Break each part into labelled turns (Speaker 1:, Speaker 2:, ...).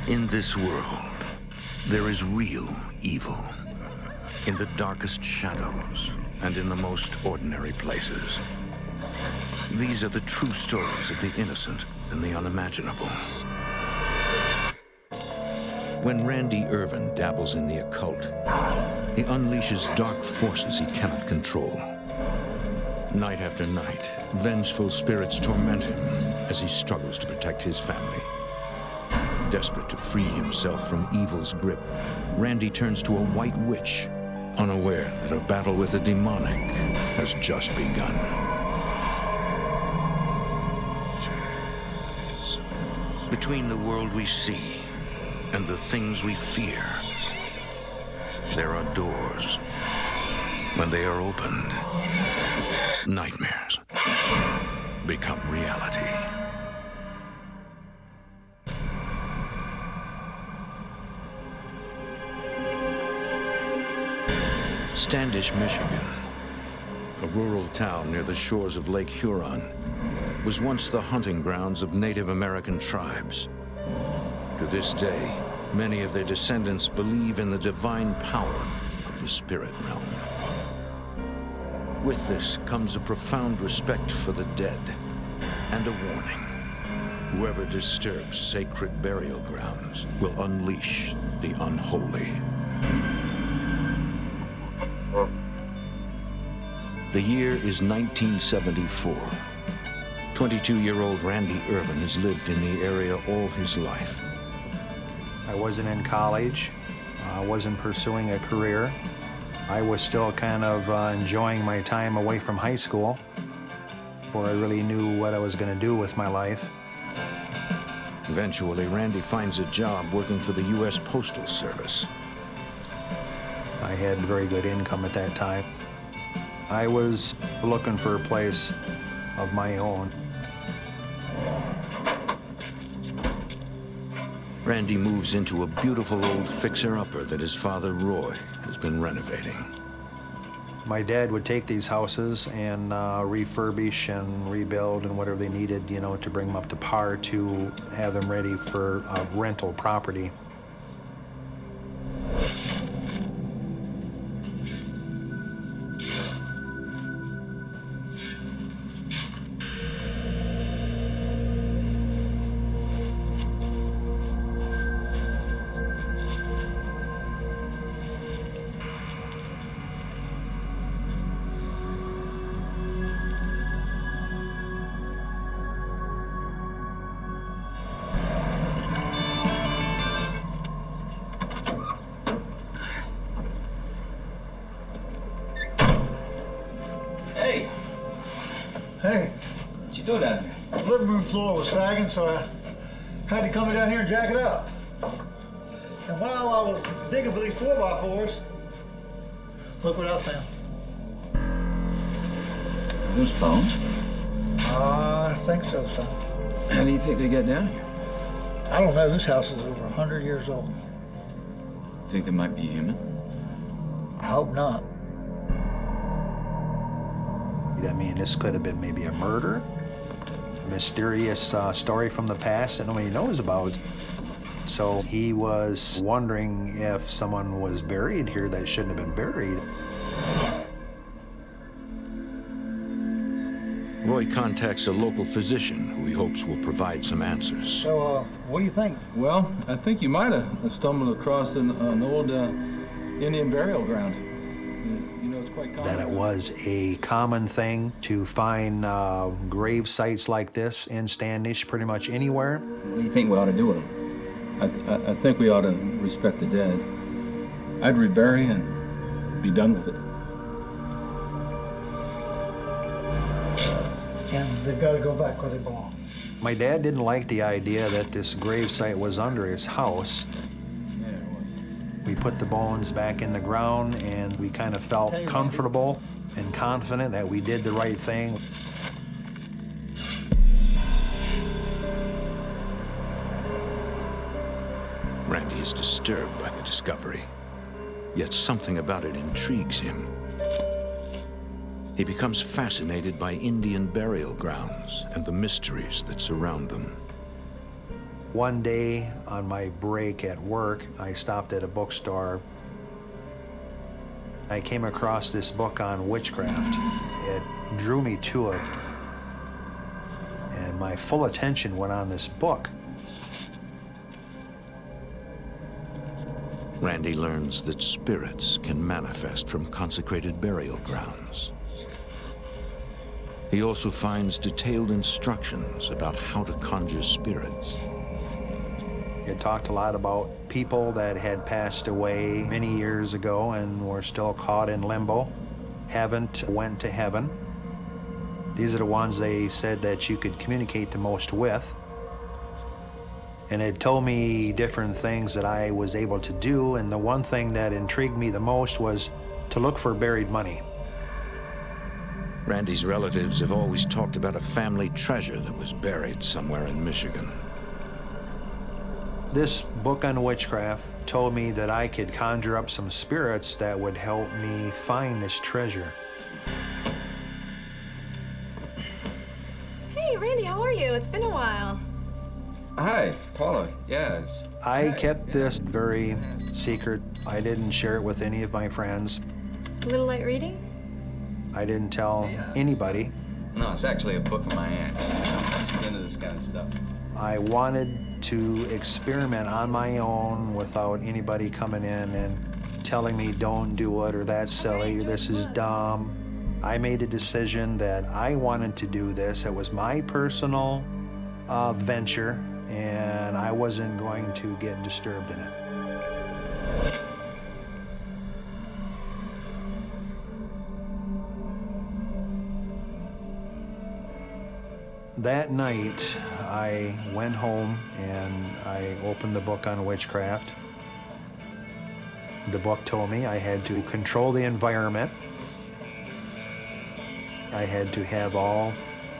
Speaker 1: In this world, there is real evil. In the darkest shadows and in the most ordinary places. These are the true stories of the innocent and the unimaginable. When Randy Irvin dabbles in the occult, he unleashes dark forces he cannot control. Night after night, vengeful spirits torment him as he struggles to protect his family. Desperate to free himself from evil's grip, Randy turns to a white witch, unaware that a battle with the demonic has just begun. Between the world we see and the things we fear, there are doors. When they are opened, nightmares become reality. Standish, Michigan, a rural town near the shores of Lake Huron, was once the hunting grounds of Native American tribes. To this day, many of their descendants believe in the divine power of the spirit realm. With this comes a profound respect for the dead and a warning. Whoever disturbs sacred burial grounds will unleash the unholy. The year is 1974. 22-year-old Randy Irvin has lived in the area all his life.
Speaker 2: I wasn't in college. I wasn't pursuing a career. I was still kind of enjoying my time away from high school before I really knew what I was going to do with my life.
Speaker 1: Eventually, Randy finds a job working for the U.S. Postal Service.
Speaker 2: I had very good income at that time. I was looking for a place of my own.
Speaker 1: Randy moves into a beautiful old fixer-upper that his father, Roy, has been renovating.
Speaker 2: My dad would take these houses and refurbish and rebuild and whatever they needed, you know, to bring them up to par to have them ready for rental property.
Speaker 3: Hey.
Speaker 4: What you doing down here?
Speaker 3: The living room floor was sagging, so I had to come down here and jack it up. And while I was digging for these 4x4s, look what I found.
Speaker 4: Those bones?
Speaker 3: I think so, son.
Speaker 4: How do you think they got down here?
Speaker 3: I don't know. This house is over 100 years old.
Speaker 4: Think they might be human?
Speaker 3: I hope not.
Speaker 2: I mean, this could have been maybe a murder, a mysterious story from the past that nobody knows about. So he was wondering if someone was buried here that shouldn't have been buried.
Speaker 1: Roy contacts a local physician who he hopes will provide some answers.
Speaker 3: So, what do you think?
Speaker 5: Well, I think you might have stumbled across an old Indian burial ground. You know, it's quite common.
Speaker 2: That it was a common thing to find grave sites like this in Standish pretty much anywhere.
Speaker 4: What do you think we ought to do with them?
Speaker 5: I think we ought to respect the dead. I'd rebury and be done with it.
Speaker 3: And they've got to go back where they belong.
Speaker 2: My dad didn't like the idea that this grave site was under his house.
Speaker 5: Yeah, it was.
Speaker 2: We put the bones back in the ground and we kind of felt comfortable and confident that we did the right thing.
Speaker 1: Randy is disturbed by the discovery, yet something about it intrigues him. He becomes fascinated by Indian burial grounds and the mysteries that surround them.
Speaker 2: One day on my break at work, I stopped at a bookstore. I came across this book on witchcraft. It drew me to it, and my full attention went on this book.
Speaker 1: Randy learns that spirits can manifest from consecrated burial grounds. He also finds detailed instructions about how to conjure spirits.
Speaker 2: It talked a lot about people that had passed away many years ago and were still caught in limbo, haven't went to heaven. These are the ones they said that you could communicate the most with. And it told me different things that I was able to do, and the one thing that intrigued me the most was to look for buried money.
Speaker 1: Randy's relatives have always talked about a family treasure that was buried somewhere in Michigan.
Speaker 2: This book on witchcraft told me that I could conjure up some spirits that would help me find this treasure.
Speaker 6: Hey, Randy, how are you? It's been a while.
Speaker 4: Hi, Paula. Yes.
Speaker 2: I kept this very secret. I didn't share it with any of my friends.
Speaker 6: A little light reading?
Speaker 2: I didn't tell anybody.
Speaker 4: No, it's actually a book from my aunt. She's into this kind of stuff.
Speaker 2: I wanted to experiment on my own without anybody coming in and telling me don't do it or that's silly or this is dumb. I made a decision that I wanted to do this. It was my personal venture, and I wasn't going to get disturbed in it. That night, I went home and I opened the book on witchcraft. The book told me I had to control the environment. I had to have all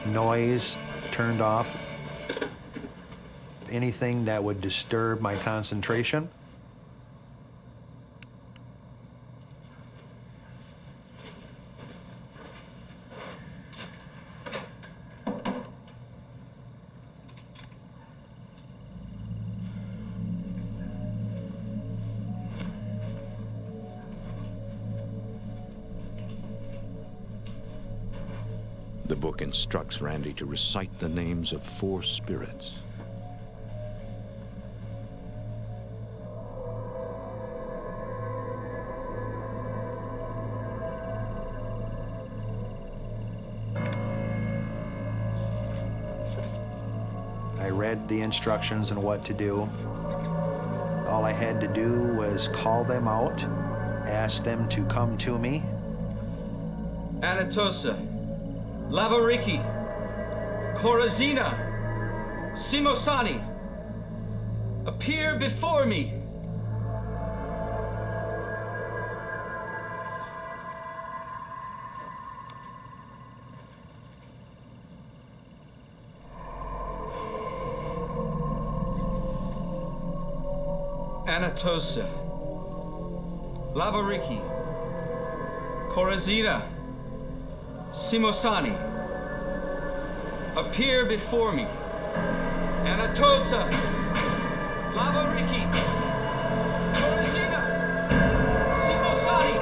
Speaker 2: noise turned off. Anything that would disturb my concentration.
Speaker 1: The book instructs Randy to recite the names of 4 spirits.
Speaker 2: I read the instructions and what to do. All I had to do was call them out, ask them to come to me.
Speaker 7: Anatosa, Lavariki, Corazina, Simosani, appear before me. Anatosa, Lavariki, Corazina, Simosani, appear before me. Anatosa, Lavariki, Corazina, Simosani,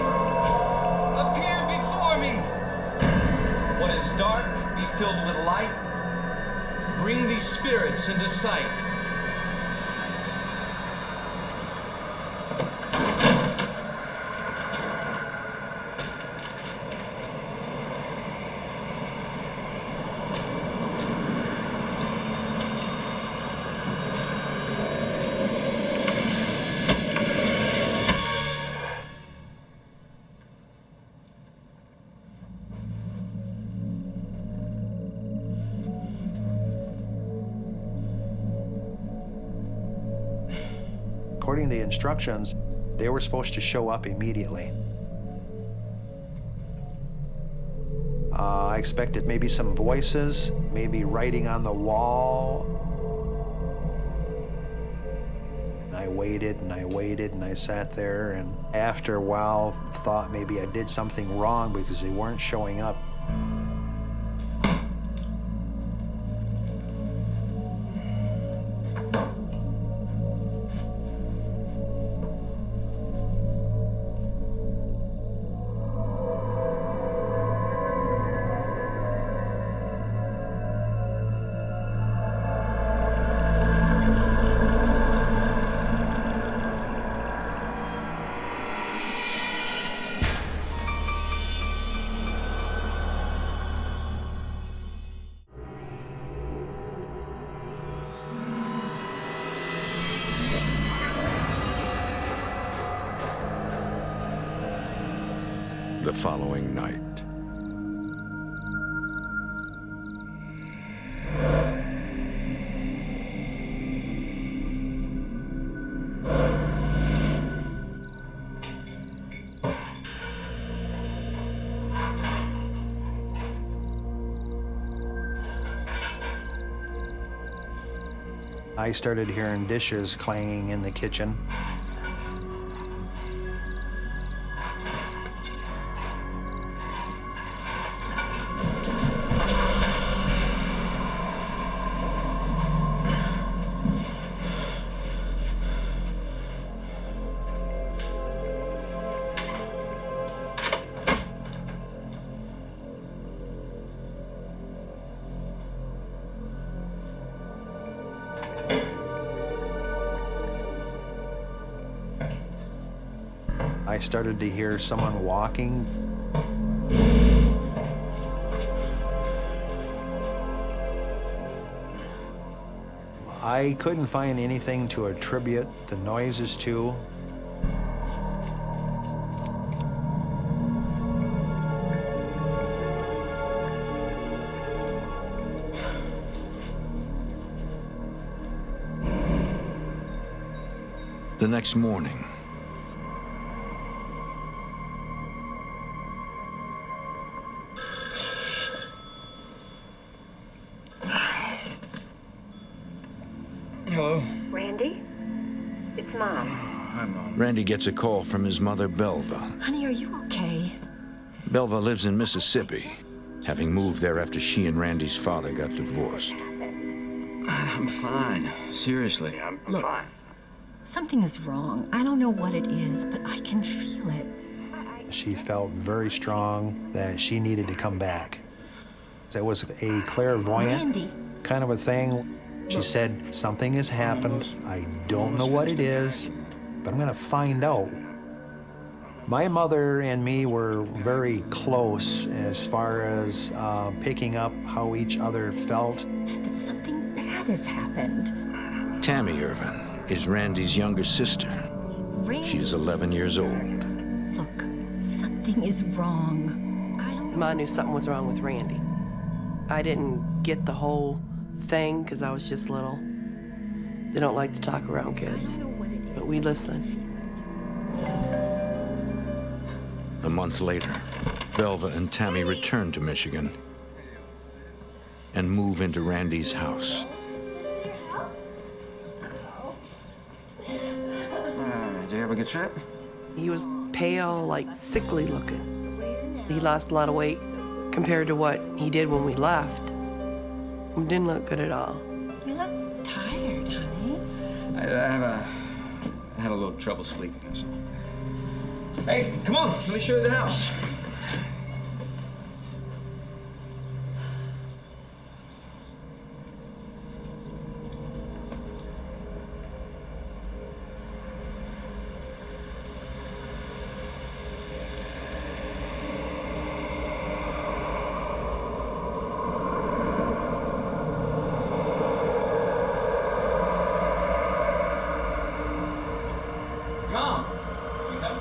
Speaker 7: appear before me. What is dark, be filled with light. Bring these spirits into sight.
Speaker 2: According to the instructions, they were supposed to show up immediately. I expected maybe some voices, maybe writing on the wall. I waited and I waited and I sat there, and after a while thought maybe I did something wrong because they weren't showing up.
Speaker 1: the following night.
Speaker 2: I started hearing dishes clanging in the kitchen. I started to hear someone walking. I couldn't find anything to attribute the noises to.
Speaker 1: The next morning,
Speaker 4: Hello?
Speaker 8: Randy? It's Mom.
Speaker 4: Hi, Mom.
Speaker 1: Randy gets a call from his mother, Belva.
Speaker 9: Honey, are you okay?
Speaker 1: Belva lives in Mississippi, having moved there after she and Randy's father got divorced.
Speaker 4: I'm fine. Seriously.
Speaker 9: Look, something is wrong. I don't know what it is, but I can feel it.
Speaker 2: She felt very strong that she needed to come back. It was a clairvoyant
Speaker 9: Randy.
Speaker 2: kind of a thing. She said, something has happened. I don't know what it is, but I'm gonna find out. My mother and me were very close as far as picking up how each other felt.
Speaker 9: That something bad has happened.
Speaker 1: Tammy Irvin is Randy's younger sister.
Speaker 9: Randy.
Speaker 1: She is 11 years old.
Speaker 9: Look, something is wrong. I don't know.
Speaker 10: I knew something was wrong with Randy. I didn't get the whole thing because I was just little. They don't like to talk around kids, but we listen.
Speaker 1: A month later, Belva and Tammy return to Michigan and move into Randy's house.
Speaker 4: Did you have a good trip?
Speaker 10: He was pale, like sickly looking. He lost a lot of weight compared to what he did when we left. He didn't look good at all.
Speaker 9: You look tired, honey.
Speaker 4: I had a little trouble sleeping, that's all. Hey, come on, let me show you the house. Mom, you come.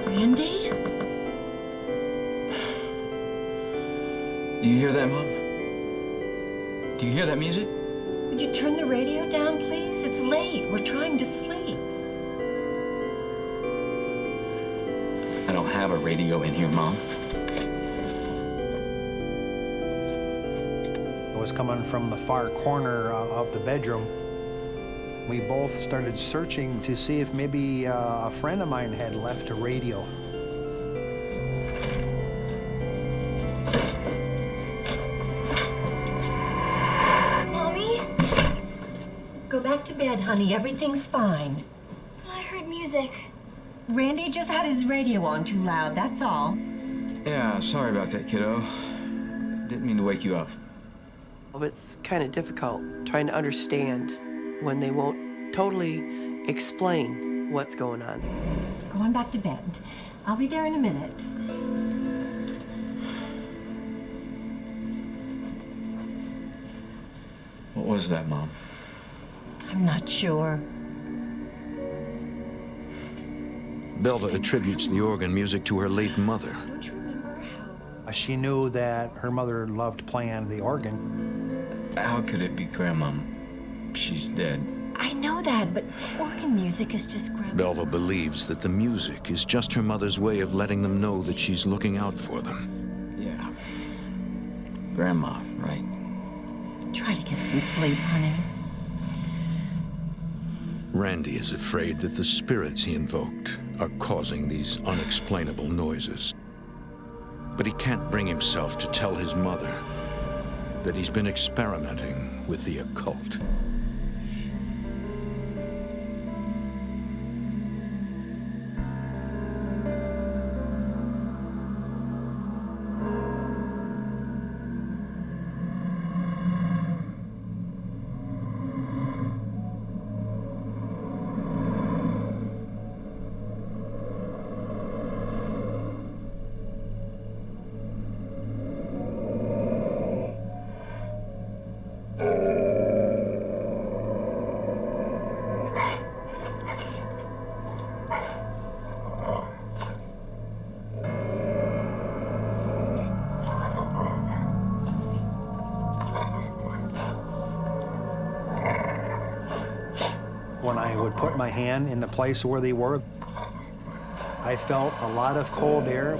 Speaker 9: Randy?
Speaker 4: Do you hear that, Mom? Do you hear that music?
Speaker 9: Would you turn the radio down, please? It's late. We're trying to sleep.
Speaker 4: have a radio in here, Mom?
Speaker 2: It was coming from the far corner of the bedroom. We both started searching to see if maybe a friend of mine had left a radio.
Speaker 6: Mommy?
Speaker 9: Go back to bed, honey. Everything's fine.
Speaker 6: But I heard music.
Speaker 9: Randy just had his radio on too loud, that's all.
Speaker 4: Yeah, sorry about that, kiddo. Didn't mean to wake you up.
Speaker 10: It's kind of difficult trying to understand when they won't totally explain what's going on.
Speaker 9: Go on back to bed. I'll be there in a minute.
Speaker 4: What was that, Mom?
Speaker 9: I'm not sure.
Speaker 1: Belva attributes the organ music to her late mother.
Speaker 9: Don't you remember how...
Speaker 2: She knew that her mother loved playing the organ.
Speaker 4: How could it be Grandma? She's dead.
Speaker 9: I know that, but organ music is just Grandma's...
Speaker 1: Belva believes that the music is just her mother's way of letting them know that she's looking out for them.
Speaker 4: Yeah. Grandma, right?
Speaker 9: Try to get some sleep, honey.
Speaker 1: Randy is afraid that the spirits he invoked are causing these unexplainable noises. But he can't bring himself to tell his mother that he's been experimenting with the occult.
Speaker 2: When I would put my hand in the place where they were, I felt a lot of cold air.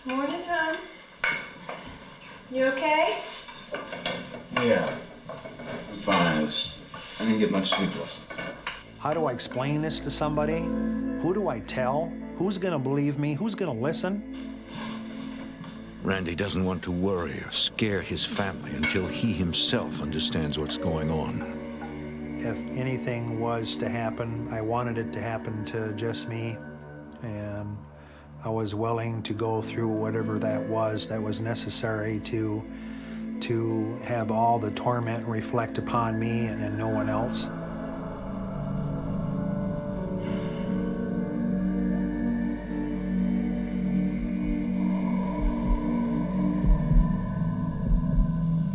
Speaker 6: Morning, hon. You okay?
Speaker 4: Yeah. I'm fine. I didn't get much sleep last night.
Speaker 2: How do I explain this to somebody? Who do I tell? Who's gonna believe me? Who's gonna listen?
Speaker 1: Randy doesn't want to worry or scare his family until he himself understands what's going on.
Speaker 2: If anything was to happen, I wanted it to happen to just me, and I was willing to go through whatever that was necessary to have all the torment reflect upon me and no one else.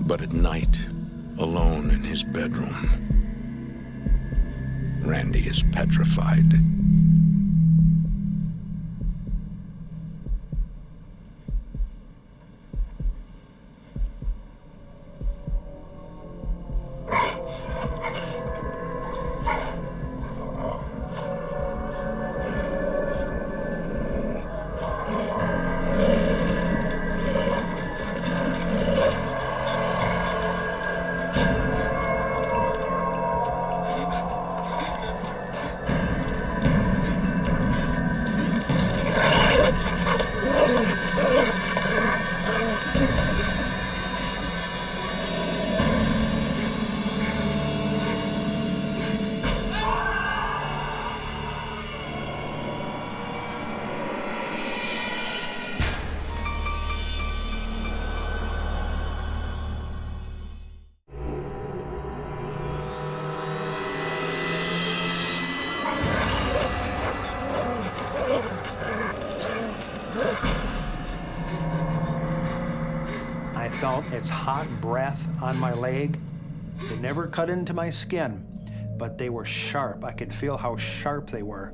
Speaker 1: But at night, alone in his bedroom, Randy is petrified.
Speaker 2: I felt its hot breath on my leg. It never cut into my skin, but they were sharp. I could feel how sharp they were.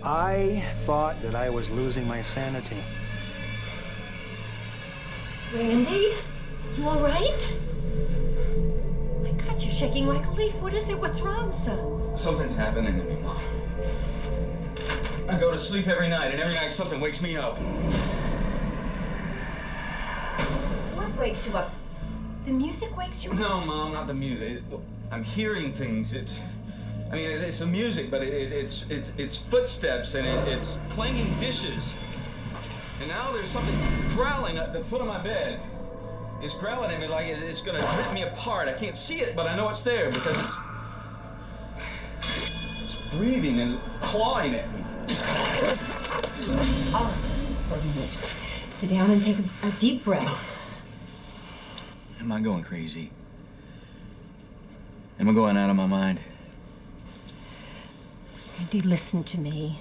Speaker 2: I thought that I was losing my sanity.
Speaker 9: Randy? You all right? My God, you're shaking like a leaf. What is it? What's wrong, son?
Speaker 4: Something's happening to me, Mom. I go to sleep every night, and every night something wakes me up.
Speaker 9: What wakes you up? The music wakes you up?
Speaker 4: No, Mom, not the music. I'm hearing things. It's the music, but it's footsteps, and it's clanging dishes. And now there's something growling at the foot of my bed. It's growling at me like it's gonna rip me apart. I can't see it, but I know it's there because it's breathing and clawing at me.
Speaker 9: All right, for a minute. Just sit down and take a deep breath.
Speaker 4: Am I going crazy? Am I going out of my mind?
Speaker 9: Randy, listen to me.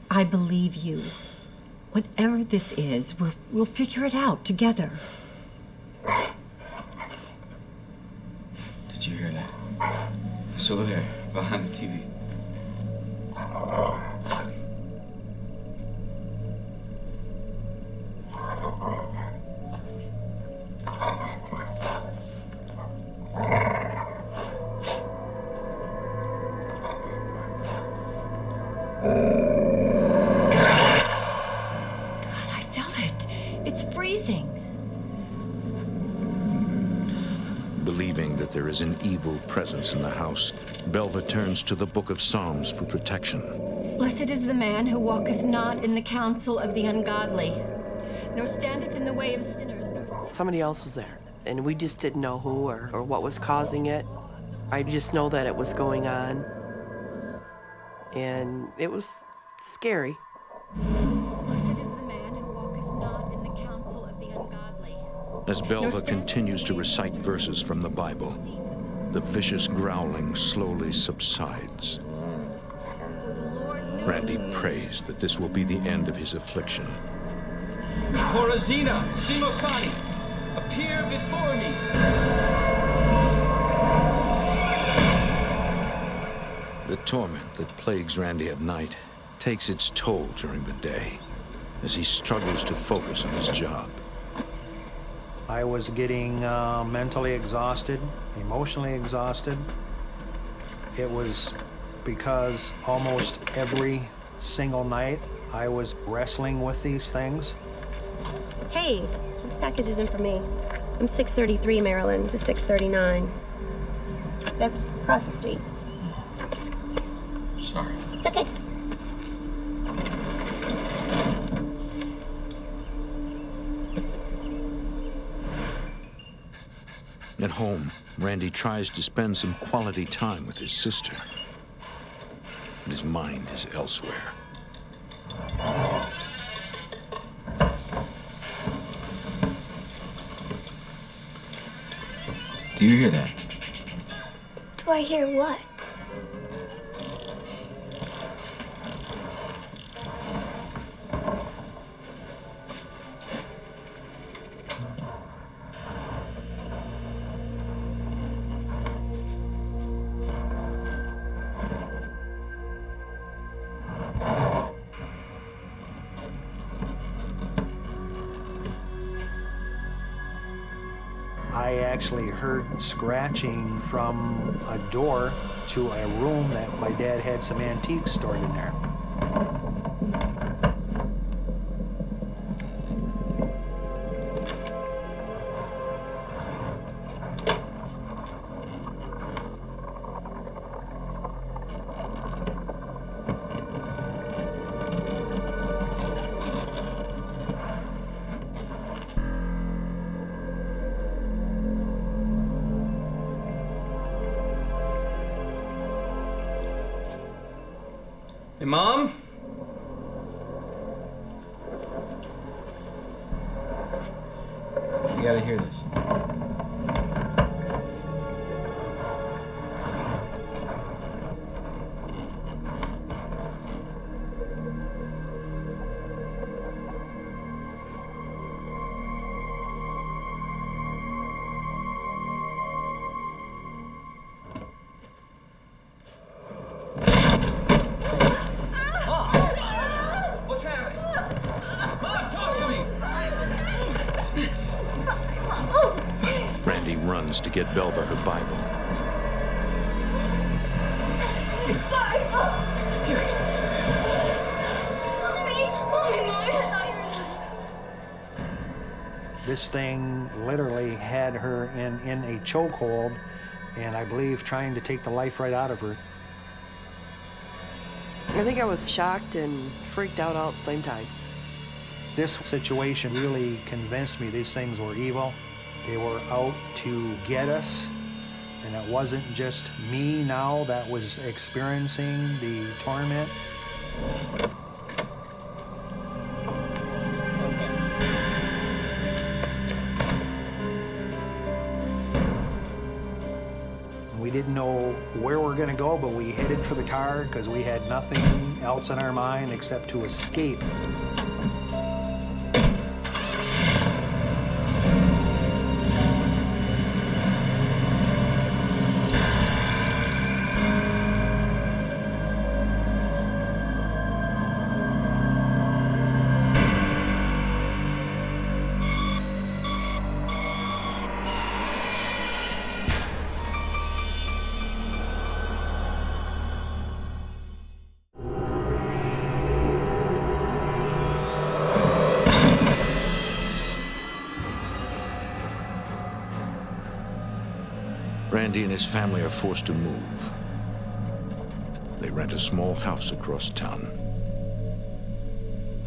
Speaker 9: I believe you. Whatever this is, we'll figure it out together.
Speaker 4: Did you hear that? It's over there, behind the TV.
Speaker 1: Believing that there is an evil presence in the house, Belva turns to the Book of Psalms for protection.
Speaker 9: Blessed is the man who walketh not in the counsel of the ungodly, nor standeth in the way of sinners, nor
Speaker 10: Somebody else was there, and we just didn't know who or what was causing it. I just know that it was going on, and it was scary.
Speaker 9: Blessed is the man who walketh not in the counsel of the ungodly.
Speaker 1: As Belva continues to recite verses from the Bible, the vicious growling slowly subsides. Randy prays that this will be the end of his affliction.
Speaker 7: Corazina, Simosani, appear before me.
Speaker 1: The torment that plagues Randy at night takes its toll during the day as he struggles to focus on his job.
Speaker 2: I was getting mentally exhausted, emotionally exhausted. It was because almost every single night I was wrestling with these things.
Speaker 11: Hey, this package isn't for me. I'm 633 Maryland to 639. That's across the street.
Speaker 4: Sorry.
Speaker 11: It's okay.
Speaker 1: At home, Randy tries to spend some quality time with his sister, but his mind is elsewhere.
Speaker 4: Do you hear that?
Speaker 6: Do I hear what?
Speaker 2: I actually heard scratching from a door to a room that my dad had some antiques stored in there.
Speaker 7: Hey, Mom?
Speaker 4: You gotta hear this.
Speaker 1: get Belva her Bible.
Speaker 6: Bible! Mommy, I thought you were...
Speaker 2: This thing literally had her in a chokehold, and I believe trying to take the life right out of her.
Speaker 10: I think I was shocked and freaked out all at the same time.
Speaker 2: This situation really convinced me these things were evil. They were out to get us, and it wasn't just me now that was experiencing the torment. We didn't know where we're gonna go, but we headed for the car because we had nothing else in our mind except to escape.
Speaker 1: Randy and his family are forced to move. They rent a small house across town.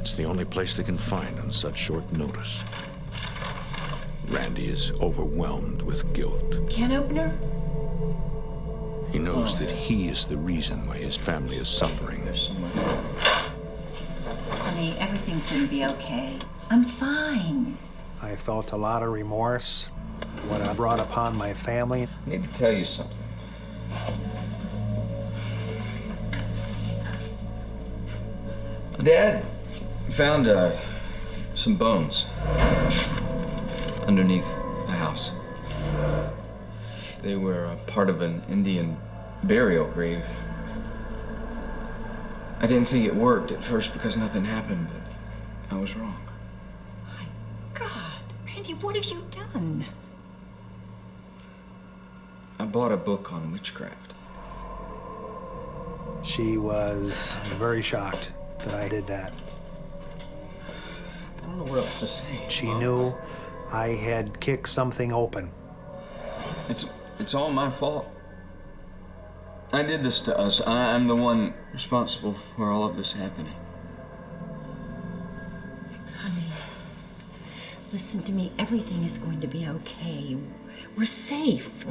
Speaker 1: It's the only place they can find on such short notice. Randy is overwhelmed with guilt.
Speaker 12: Can opener?
Speaker 1: He knows that he is the reason why his family is suffering.
Speaker 12: Honey, everything's gonna be okay. I'm fine.
Speaker 2: I felt a lot of remorse, what I brought upon my family.
Speaker 4: I need to tell you something. Dad found some bones underneath the house. They were part of an Indian burial grave. I didn't think it worked at first because nothing happened, but I was wrong.
Speaker 12: My God, Randy, what have you done?
Speaker 4: I bought a book on witchcraft.
Speaker 2: She was very shocked that I did that.
Speaker 4: I don't know what else to say.
Speaker 2: She knew I had kicked something open.
Speaker 4: It's all my fault. I did this to us. I'm the one responsible for all of this happening.
Speaker 12: Honey, listen to me. Everything is going to be okay. We're safe.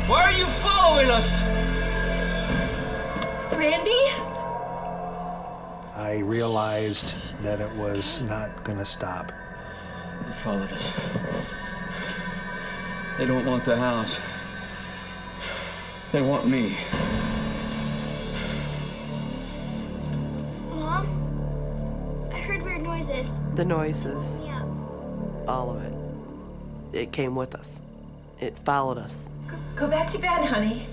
Speaker 7: Why are you following us?
Speaker 12: Randy?
Speaker 2: I realized that it was not gonna stop.
Speaker 4: They followed us. They don't want the house. They want me.
Speaker 6: Mom? I heard weird noises.
Speaker 10: The noises.
Speaker 6: Yeah.
Speaker 10: All of it. It came with us. It followed us.
Speaker 12: Go back to bed, honey.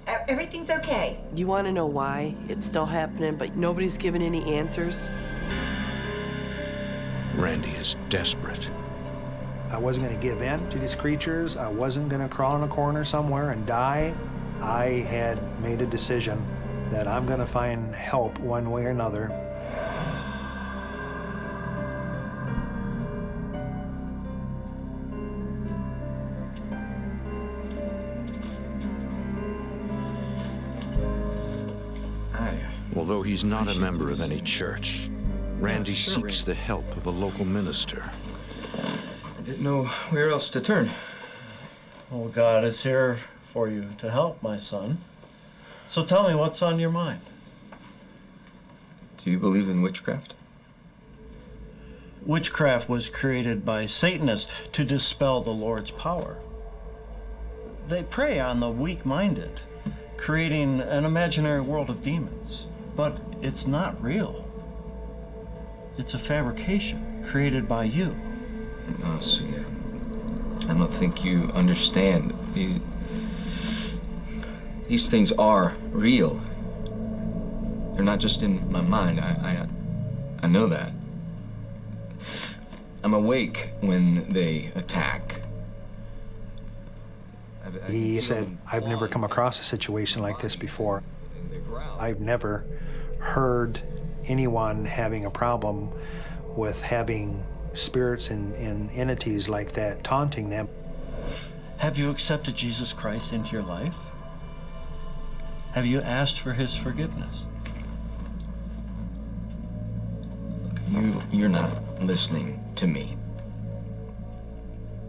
Speaker 12: Everything's okay.
Speaker 10: You want to know why it's still happening, but nobody's given any answers?
Speaker 1: Randy is desperate.
Speaker 2: I wasn't gonna give in to these creatures. I wasn't gonna crawl in a corner somewhere and die. I had made a decision that I'm gonna find help one way or another.
Speaker 1: Although he's not a member of any church, Randy seeks the help of a local minister.
Speaker 4: I didn't know where else to turn.
Speaker 3: Well, God is here for you to help, my son. So tell me, what's on your mind?
Speaker 4: Do you believe in witchcraft?
Speaker 13: Witchcraft was created by Satanists to dispel the Lord's power. They prey on the weak-minded, creating an imaginary world of demons. But it's not real. It's a fabrication created by you.
Speaker 4: No, see, I don't think you understand. These things are real. They're not just in my mind. I know that. I'm awake when they attack.
Speaker 2: He said, I've never come across a situation like this before. I've never heard anyone having a problem with having spirits and entities like that taunting them.
Speaker 13: Have you accepted Jesus Christ into your life? Have you asked for his forgiveness?
Speaker 4: You're not listening to me.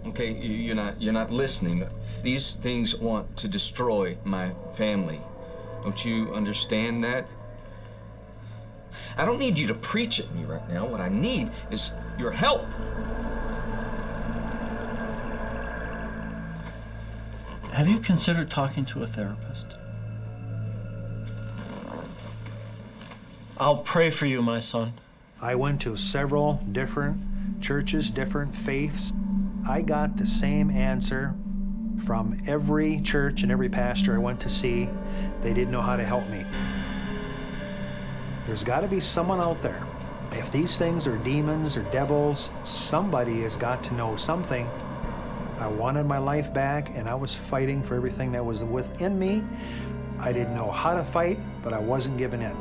Speaker 4: Okay, you're not listening. These things want to destroy my family. Don't you understand that? I don't need you to preach at me right now. What I need is your help.
Speaker 13: Have you considered talking to a therapist? I'll pray for you, my son.
Speaker 2: I went to several different churches, different faiths. I got the same answer from every church and every pastor I went to see. They didn't know how to help me. There's got to be someone out there. If these things are demons or devils, somebody has got to know something. I wanted my life back, and I was fighting for everything that was within me. I didn't know how to fight, but I wasn't giving in.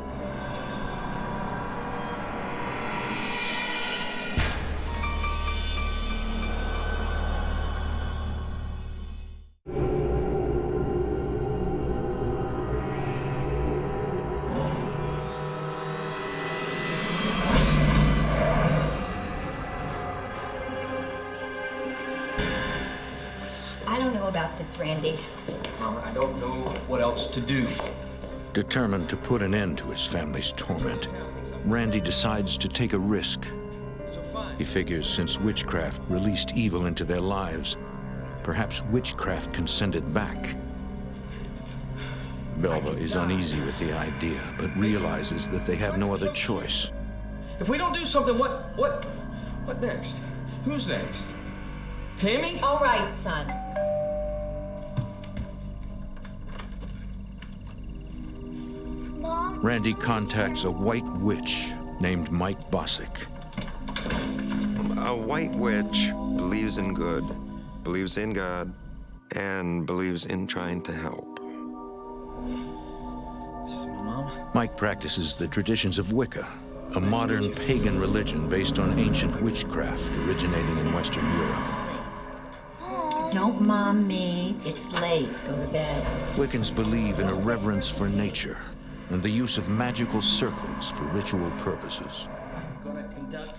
Speaker 12: I don't know about this, Randy.
Speaker 4: Mama, I don't know what else to do.
Speaker 1: Determined to put an end to his family's torment, Randy decides to take a risk. He figures since witchcraft released evil into their lives, perhaps witchcraft can send it back. Belva is uneasy with the idea, but realizes that they have no other choice.
Speaker 4: If we don't do something, what next? Who's next? Tammy?
Speaker 12: All right, son.
Speaker 6: Mom?
Speaker 1: Randy contacts a white witch named Mike Bosick.
Speaker 14: A white witch believes in good, believes in God, and believes in trying to help.
Speaker 4: This is my mom.
Speaker 1: Mike practices the traditions of Wicca, a modern pagan religion based on ancient witchcraft originating in Western Europe.
Speaker 12: Don't mom me. It's late. Go to bed.
Speaker 1: Wiccans believe in a reverence for nature and the use of magical circles for ritual purposes.
Speaker 15: I'm gonna conduct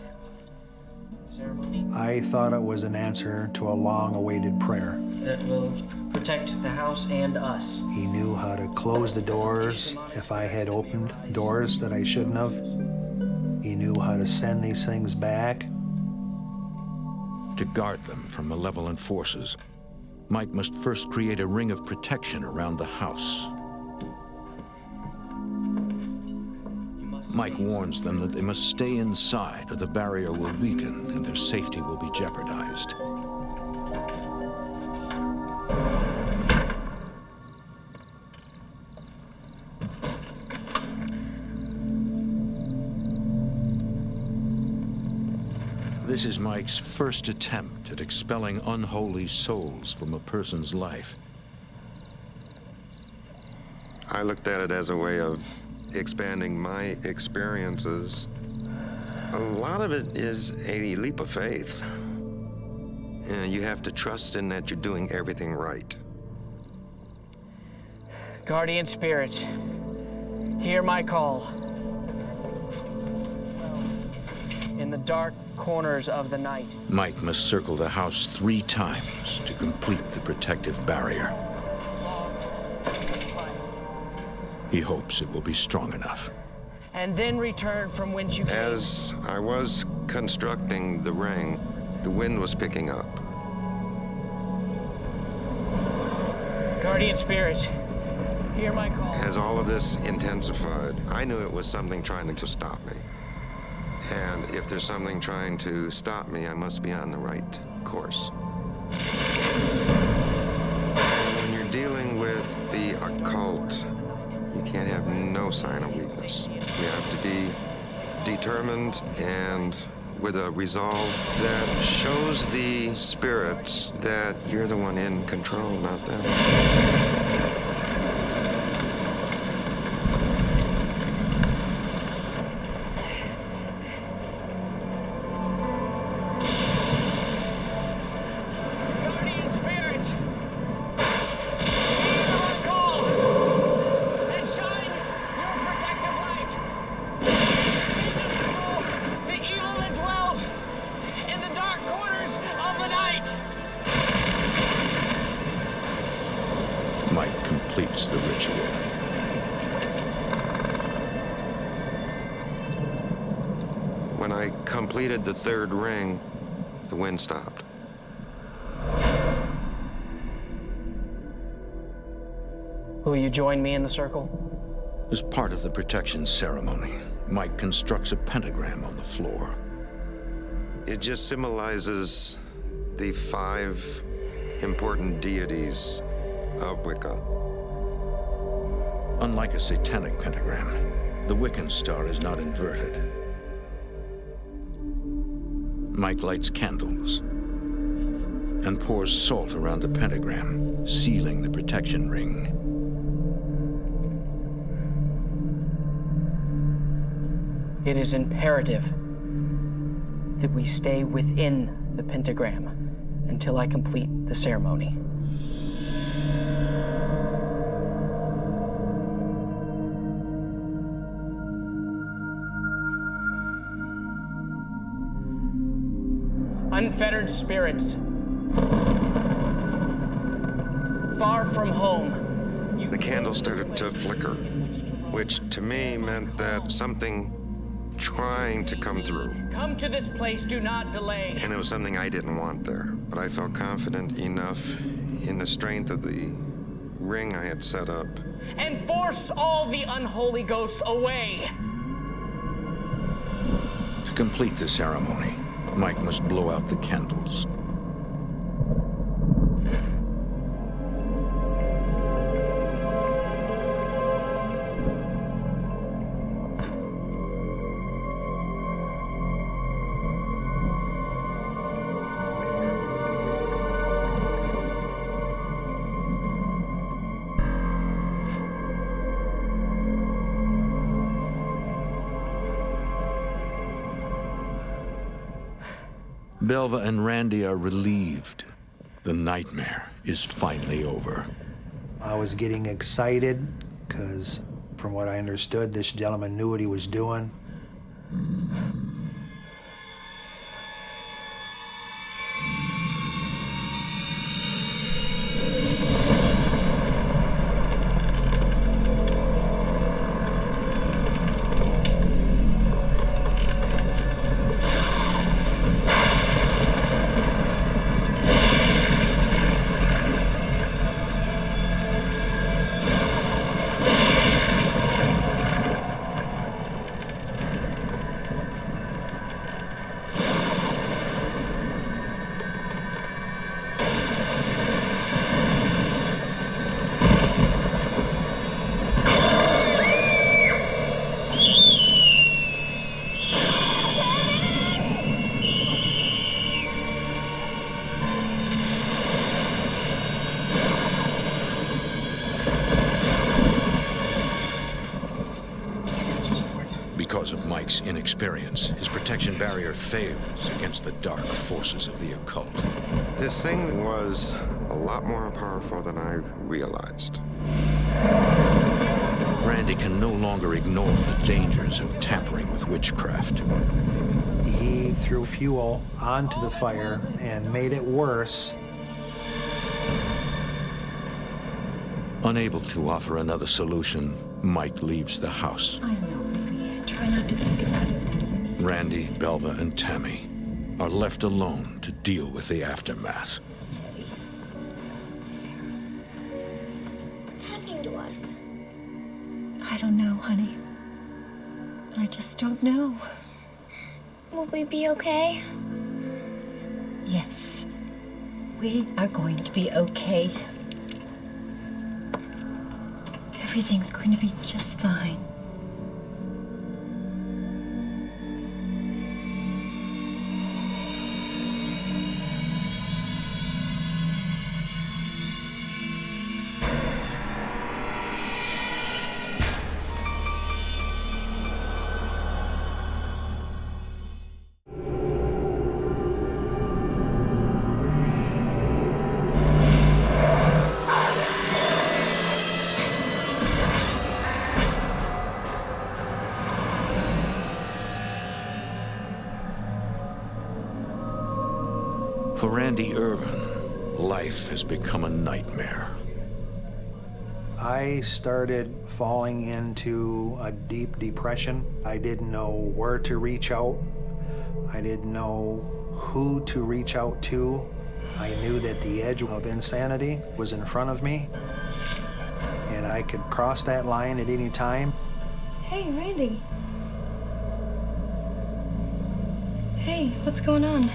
Speaker 15: ceremony
Speaker 2: I thought it was an answer to a long-awaited prayer.
Speaker 15: that will protect the house and us.
Speaker 2: He knew how to close the doors if I had opened doors that I shouldn't have. He knew how to send these things back.
Speaker 1: To guard them from malevolent forces, Mike must first create a ring of protection around the house. Mike warns them that they must stay inside or the barrier will weaken and their safety will be jeopardized. This is Mike's first attempt at expelling unholy souls from a person's life.
Speaker 14: I looked at it as a way of expanding my experiences. A lot of it is a leap of faith. You have to trust in that you're doing everything right.
Speaker 15: Guardian spirits, hear my call. In the dark corners of the night.
Speaker 1: Mike must circle the house 3 times to complete the protective barrier. He hopes it will be strong enough.
Speaker 15: and then return from whence you came.
Speaker 14: As I was constructing the ring, the wind was picking up.
Speaker 15: Guardian spirits, hear my call.
Speaker 14: As all of this intensified, I knew it was something trying to stop me. And if there's something trying to stop me, I must be on the right course. When you're dealing with the occult, you can't have no sign of weakness. You have to be determined and with a resolve that shows the spirits that you're the one in control, not them.
Speaker 1: Completes the ritual.
Speaker 14: When I completed the third ring, the wind stopped.
Speaker 15: Will you join me in the circle?
Speaker 1: As part of the protection ceremony, Mike constructs a pentagram on the floor.
Speaker 14: It just symbolizes the 5 important deities of Wicca.
Speaker 1: Unlike a satanic pentagram, the Wiccan star is not inverted. Mike lights candles and pours salt around the pentagram, sealing the protection ring.
Speaker 15: It is imperative that we stay within the pentagram until I complete the ceremony. Unfettered spirits, far from home.
Speaker 14: The candle started to flicker, which to me meant that something trying to come through.
Speaker 15: Come to this place, do not delay.
Speaker 14: And it was something I didn't want there, but I felt confident enough in the strength of the ring I had set up.
Speaker 15: And force all the unholy ghosts away.
Speaker 1: To complete the ceremony, Mike must blow out the candles. Belva and Randy are relieved. The nightmare is finally over.
Speaker 2: I was getting excited because, from what I understood, this gentleman knew what he was doing.
Speaker 1: Because of Mike's inexperience, his protection barrier fails against the dark forces of the occult.
Speaker 14: This thing was a lot more powerful than I realized.
Speaker 1: Randy can no longer ignore the dangers of tampering with witchcraft.
Speaker 2: He threw fuel onto the fire and made it worse.
Speaker 1: Unable to offer another solution, Mike leaves the house.
Speaker 12: I know, Beatrice. Try not to think about it.
Speaker 1: Randy, Belva, and Tammy are left alone to deal with the aftermath.
Speaker 6: What's happening to us?
Speaker 12: I don't know, honey. I just don't know.
Speaker 6: Will we be okay?
Speaker 12: Yes. We are going to be okay. Everything's going to be just fine.
Speaker 1: For Randy Irvin, life has become a nightmare.
Speaker 2: I started falling into a deep depression. I didn't know where to reach out. I didn't know who to reach out to. I knew that the edge of insanity was in front of me, and I could cross that line at any time.
Speaker 16: Hey, Randy. Hey, what's going on?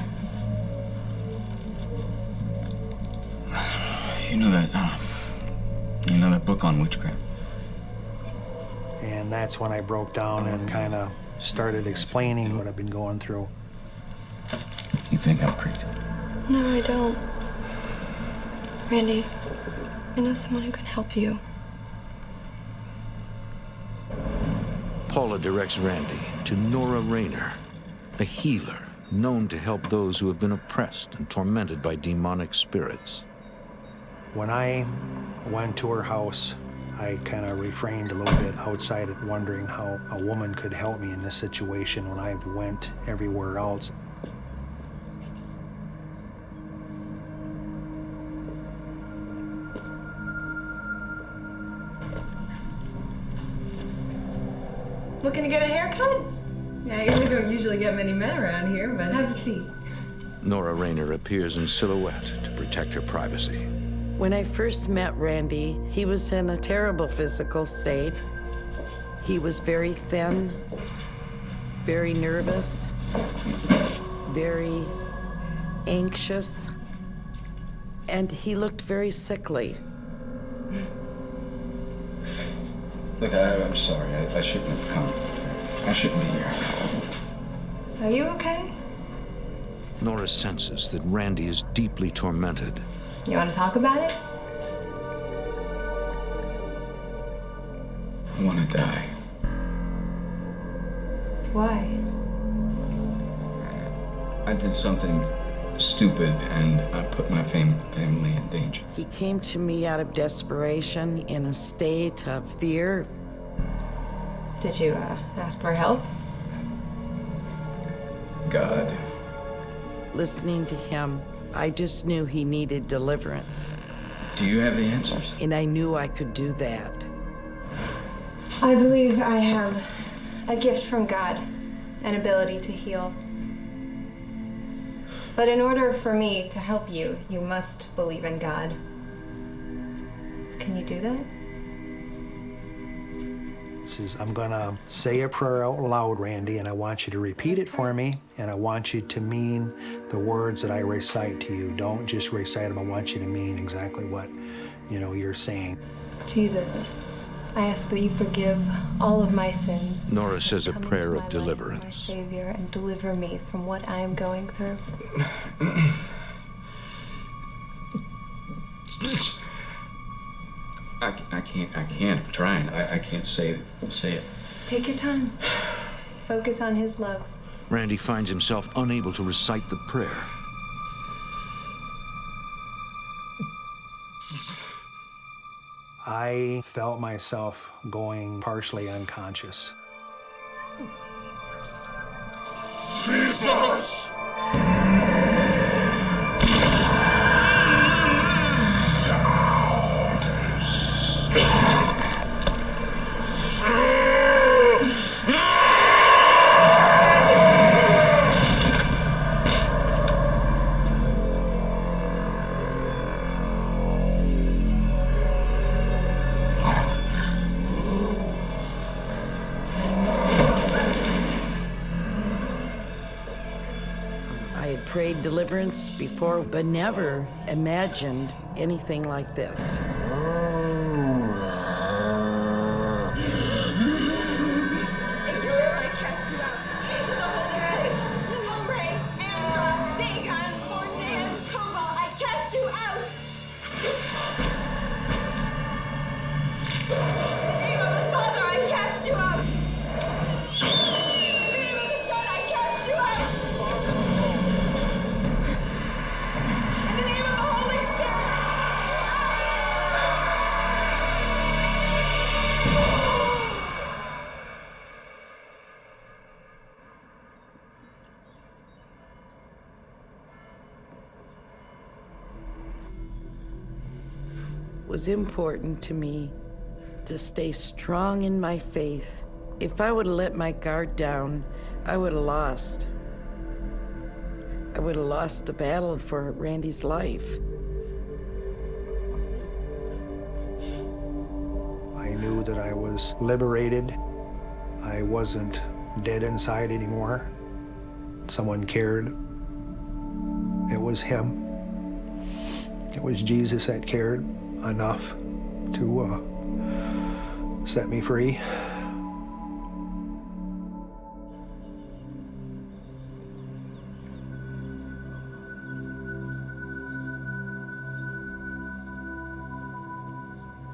Speaker 17: You know that book on witchcraft?
Speaker 2: And that's when I broke down and kind of started explaining what I've been going through.
Speaker 17: You think I'm crazy?
Speaker 16: No, I don't. Randy, I know someone who can help you.
Speaker 1: Paula directs Randy to Nora Rayner, a healer known to help those who have been oppressed and tormented by demonic spirits.
Speaker 2: When I went to her house, I kind of refrained a little bit outside it, wondering how a woman could help me in this situation when I went everywhere else.
Speaker 18: Looking to get a haircut? Yeah, we don't usually get many men around here, but have a seat.
Speaker 1: Nora Rayner appears in silhouette to protect her privacy.
Speaker 19: When I first met Randy, he was in a terrible physical state. He was very thin, very nervous, very anxious, and he looked very sickly.
Speaker 17: Look, I'm sorry. I shouldn't have come. I shouldn't be here.
Speaker 16: Are you okay?
Speaker 1: Nora senses that Randy is deeply tormented.
Speaker 16: You want to talk about it?
Speaker 17: I want to die.
Speaker 16: Why?
Speaker 17: I did something stupid, and I put my family in danger.
Speaker 19: He came to me out of desperation in a state of fear.
Speaker 16: Did you ask for help?
Speaker 17: God.
Speaker 19: Listening to him, I just knew he needed deliverance.
Speaker 17: Do you have the answers?
Speaker 19: And I knew I could do that.
Speaker 16: I believe I have a gift from God, an ability to heal. But in order for me to help you, you must believe in God. Can you do that?
Speaker 2: I'm gonna say a prayer out loud, Randy, and I want you to repeat it for me, and I want you to mean the words that I recite to you. Don't just recite them, I want you to mean exactly what, you're saying.
Speaker 16: Jesus, I ask that you forgive all of my sins.
Speaker 1: Nora says a
Speaker 16: Come
Speaker 1: prayer
Speaker 16: into
Speaker 1: of
Speaker 16: my life as
Speaker 1: deliverance.
Speaker 16: my Savior, and deliver me from what I am going through.
Speaker 17: I can't. I'm trying. I can't say it.
Speaker 16: Take your time. Focus on His love.
Speaker 1: Randy finds himself unable to recite the prayer.
Speaker 2: I felt myself going partially unconscious.
Speaker 7: Jesus!
Speaker 19: prayed deliverance before, but never imagined anything like this. It was important to me to stay strong in my faith. If I would have let my guard down, I would have lost. I would have lost the battle for Randy's life.
Speaker 2: I knew that I was liberated. I wasn't dead inside anymore. Someone cared. It was him. It was Jesus that cared enough to set me free.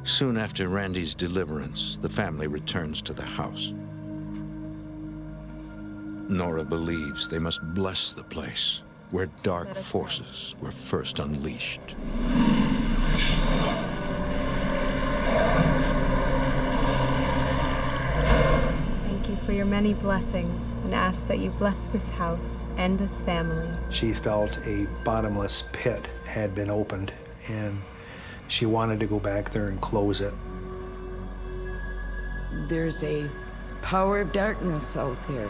Speaker 1: Soon after Randy's deliverance, the family returns to the house. Nora believes they must bless the place where dark forces were first unleashed.
Speaker 16: Thank you for your many blessings, and ask that you bless this house and this family.
Speaker 2: She felt a bottomless pit had been opened, and she wanted to go back there and close it.
Speaker 19: There's a power of darkness out there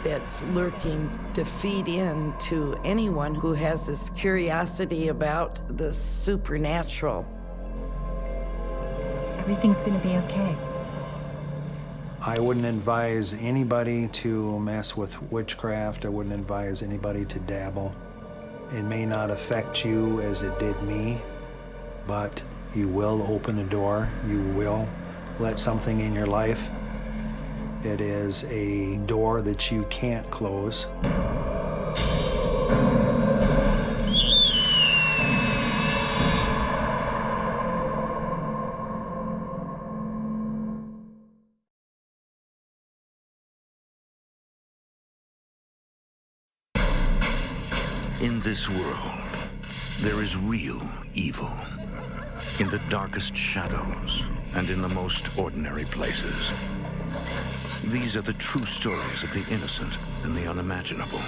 Speaker 19: that's lurking to feed in to anyone who has this curiosity about the supernatural.
Speaker 12: Everything's gonna be okay.
Speaker 2: I wouldn't advise anybody to mess with witchcraft. I wouldn't advise anybody to dabble. It may not affect you as it did me, but you will open a door. You will let something in your life. It is a door that you can't close.
Speaker 1: In this world, there is real evil. In the darkest shadows and in the most ordinary places. These are the true stories of the innocent and the unimaginable.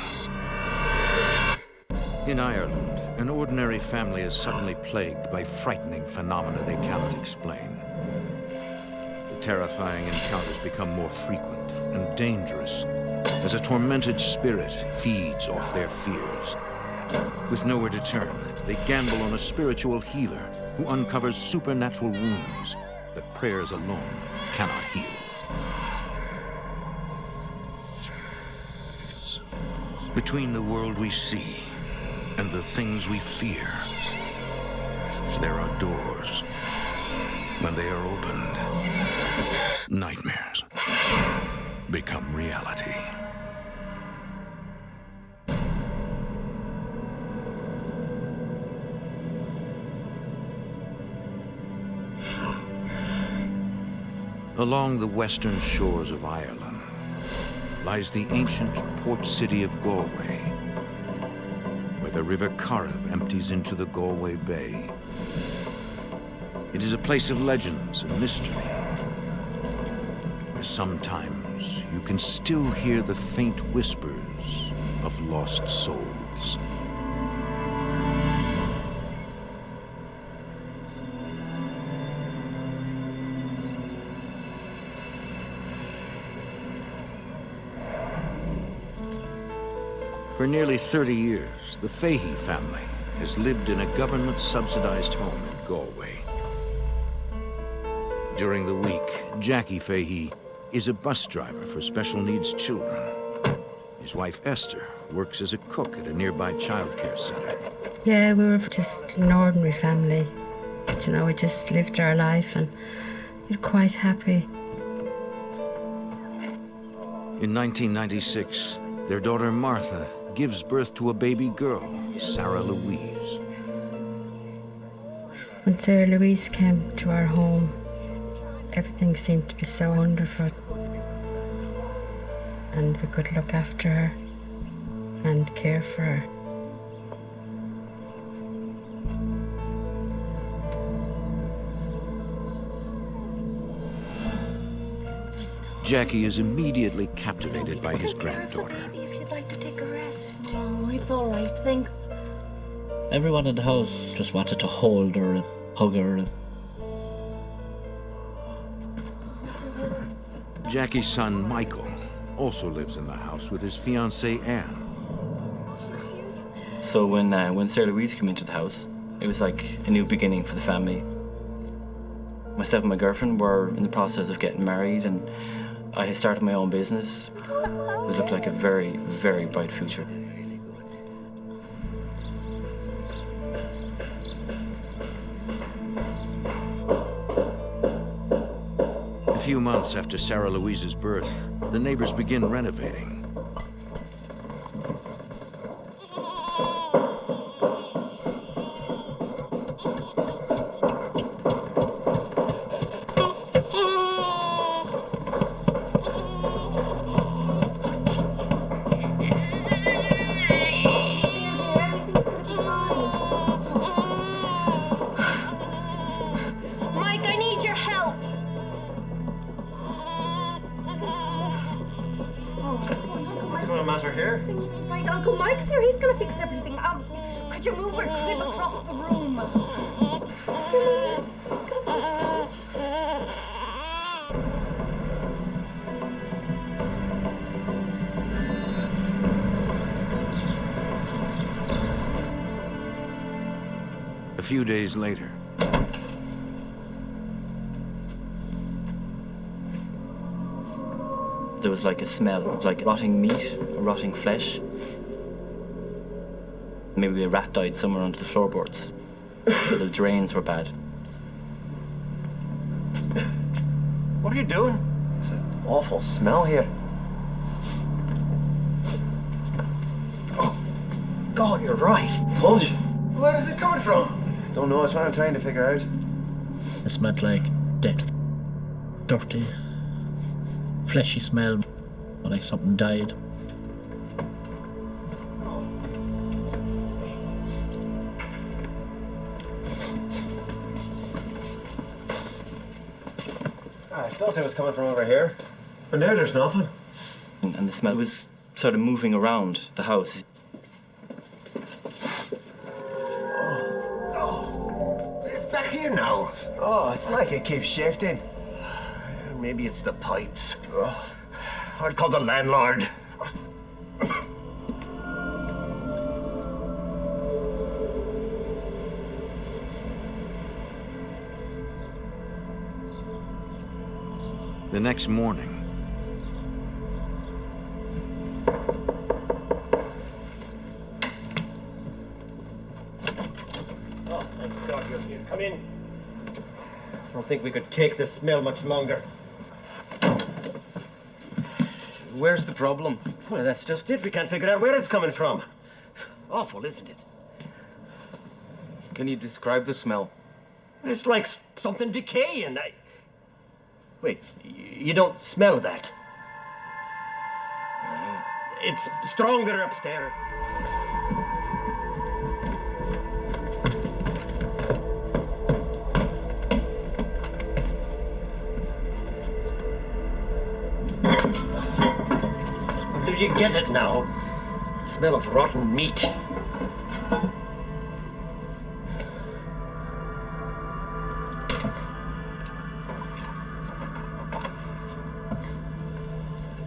Speaker 1: In Ireland, an ordinary family is suddenly plagued by frightening phenomena they cannot explain. The terrifying encounters become more frequent and dangerous as a tormented spirit feeds off their fears. With nowhere to turn, they gamble on a spiritual healer who uncovers supernatural wounds that prayers alone cannot heal. Between the world we see and the things we fear, there are doors. When they are opened, nightmares become reality. Along the western shores of Ireland lies the ancient port city of Galway, where the River Corrib empties into the Galway Bay. It is a place of legends and mystery, where sometimes you can still hear the faint whispers of lost souls. For nearly 30 years, the Fahey family has lived in a government-subsidized home in Galway. During the week, Jackie Fahey is a bus driver for special needs children. His wife, Esther, works as a cook at a nearby childcare center.
Speaker 20: Yeah, we were just an ordinary family. But, you know, we just lived our life and we were quite happy.
Speaker 1: In 1996, their daughter Martha gives birth to a baby girl, Sarah Louise.
Speaker 20: When Sarah Louise came to our home, everything seemed to be so wonderful. And we could look after her and care for her.
Speaker 1: Jackie is immediately captivated by his granddaughter.
Speaker 6: If you'd like to take a rest.
Speaker 11: Oh, it's all right, thanks.
Speaker 21: Everyone in the house just wanted to hold her and hug her.
Speaker 1: Jackie's son, Michael, also lives in the house with his fiancée, Anne.
Speaker 22: So when Sarah Louise came into the house, it was like a new beginning for the family. Myself and my girlfriend were in the process of getting married, and I had started my own business. It looked like a very, very bright future.
Speaker 1: A few months after Sarah Louise's birth, the neighbors begin renovating.
Speaker 6: Mike, I need your help.
Speaker 13: What's going to matter here?
Speaker 9: Right, Uncle Mike's here. He's gonna fix everything. Could you move her crib across the room? It's gonna
Speaker 1: A few days later,
Speaker 22: There was like a smell, it was like rotting meat, or rotting flesh. Maybe a rat died somewhere under the floorboards. So the drains were bad.
Speaker 13: What are you doing? It's an awful smell here. Oh, God, you're right. Told you. Where is it coming from?
Speaker 23: Don't know, it's what I'm trying to figure out.
Speaker 21: It smelled like death. Dirty. Fleshy smell, like something died.
Speaker 23: I thought it was coming from over here. But now there's nothing.
Speaker 22: And the smell was sort of moving around the house.
Speaker 23: It's back here now. Oh, it's like it keeps shifting. Maybe it's the pipes. I'd call the landlord.
Speaker 1: the next morning,
Speaker 23: Oh, thank God you're here. Come in. I don't think we could take this smell much longer.
Speaker 4: Where's the problem?
Speaker 23: Well, that's just it. We can't figure out where it's coming from. Awful, isn't it?
Speaker 4: Can you describe the smell?
Speaker 23: It's like something decaying. Wait, you don't smell that? It's stronger upstairs. Do you get it now? Smell of rotten meat.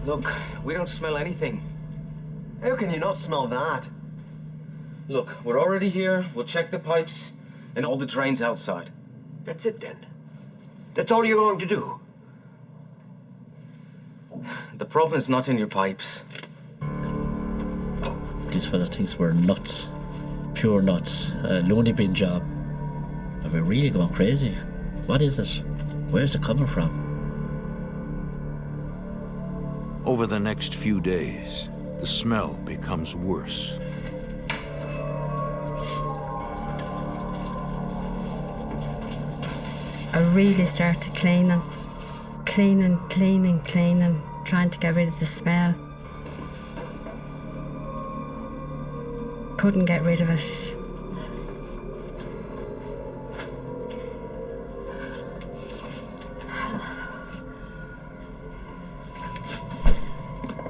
Speaker 4: Look, we don't smell anything.
Speaker 23: How can you not smell that?
Speaker 4: Look, we're already here. We'll check the pipes and all the drains outside.
Speaker 23: That's it then. That's all you're going to do.
Speaker 4: The problem's not in your pipes.
Speaker 21: these fellas thinks we're nuts. Pure nuts. A loony bin job. Are we really going crazy? What is it? Where's it coming from?
Speaker 1: Over the next few days, the smell becomes worse.
Speaker 20: I really started cleaning, trying to get rid of the smell. Couldn't get rid of it.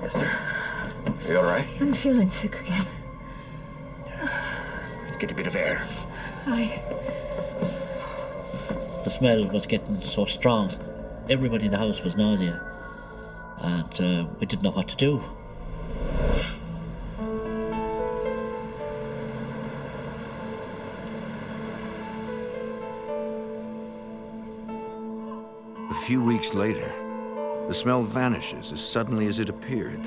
Speaker 23: Esther, are you all right?
Speaker 9: I'm feeling sick again.
Speaker 23: Let's get a bit of air.
Speaker 9: Aye.
Speaker 21: The smell was getting so strong. Everybody in the house was nausea. And we didn't know what to do.
Speaker 1: A few weeks later, the smell vanishes as suddenly as it appeared.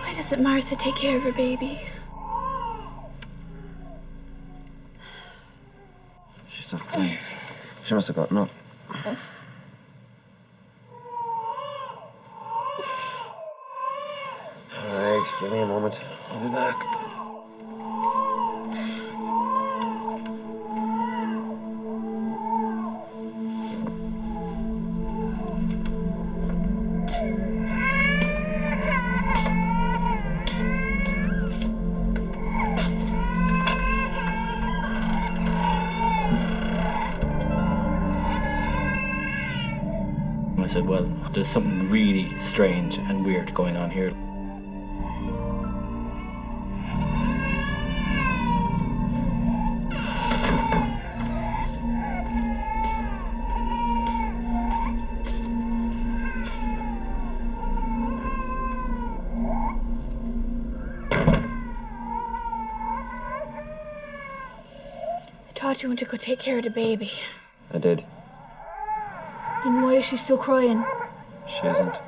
Speaker 6: Why doesn't Martha take care of her baby?
Speaker 23: She stopped crying. She must have gotten up. All right, give me a moment. I'll be back.
Speaker 22: I said, well, there's something really strange and weird going on here.
Speaker 6: I taught you when to go take care of the baby.
Speaker 23: I did.
Speaker 6: Then why is she still crying?
Speaker 23: She isn't.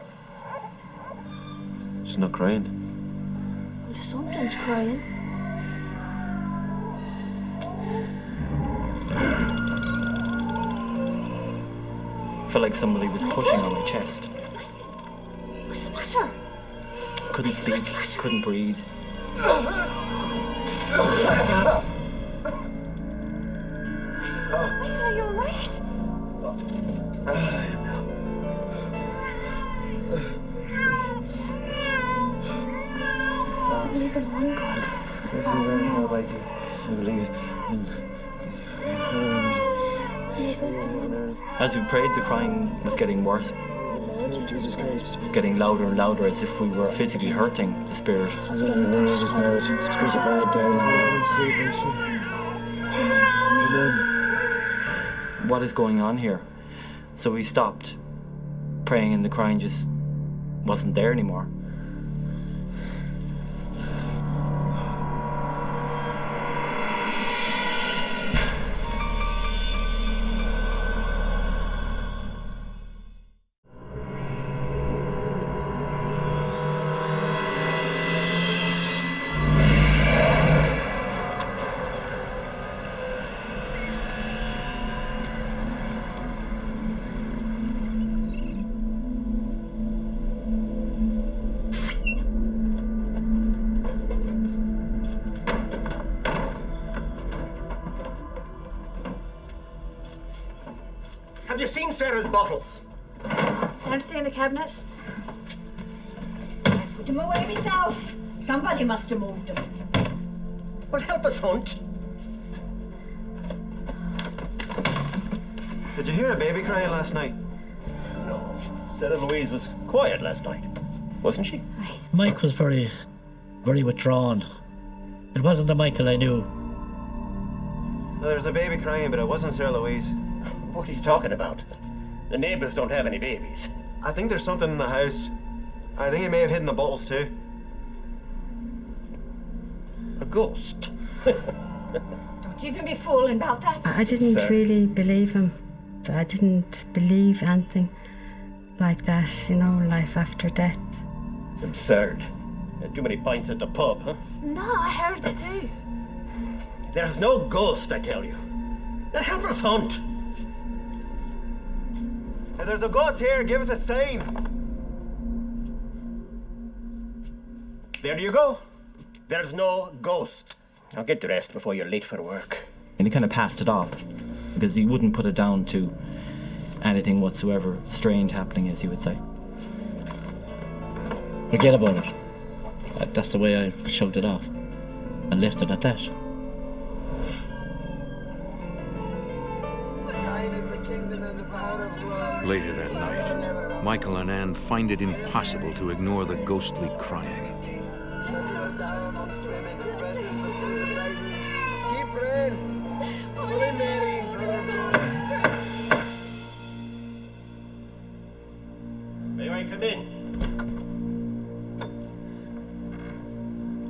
Speaker 23: She's not crying.
Speaker 6: Well, something's crying.
Speaker 22: I felt like somebody was pushing on my chest.
Speaker 6: What's the matter?
Speaker 22: Couldn't speak, couldn't breathe.
Speaker 6: Michael, are you alright? Leave it alone, God.
Speaker 23: I believe
Speaker 22: As we prayed, the crying was getting worse.
Speaker 23: Jesus Christ.
Speaker 22: Getting louder and louder, as if we were physically hurting the spirit. What is going on here? So we stopped praying, and the crying just wasn't there anymore.
Speaker 23: Have you seen Sarah's bottles?
Speaker 6: Anything in the cabinet?
Speaker 12: Put them away myself. Somebody must have moved them.
Speaker 23: Well, help us hunt. Did you hear a baby crying last night? No. Said Louise was quiet last night, wasn't she?
Speaker 21: Mike was very withdrawn. It wasn't the Michael I knew.
Speaker 23: Well, there was a baby crying, but it wasn't Sarah Louise. What are you talking about? The neighbors don't have any babies.
Speaker 5: I think there's something in the house. I think he may have hidden the bottles too.
Speaker 23: A ghost?
Speaker 9: Don't you even be fooling about that.
Speaker 20: I didn't really believe him. I didn't believe anything like that, you know, life after death.
Speaker 23: It's absurd. Too many pints at the pub, huh?
Speaker 9: No, I heard it too.
Speaker 23: There's no ghost, I tell you. Now help us hunt.
Speaker 5: If there's a ghost here, give us a sign.
Speaker 23: There you go. There's no ghost. Now get dressed before you're late for work.
Speaker 22: And he kind of passed it off because he wouldn't put it down to anything whatsoever strange happening, as he would say.
Speaker 21: Forget about it. That's the way I shoved it off. I left it at that.
Speaker 1: Later that night, Michael and Anne find it impossible to ignore the ghostly crying.
Speaker 23: May I come in?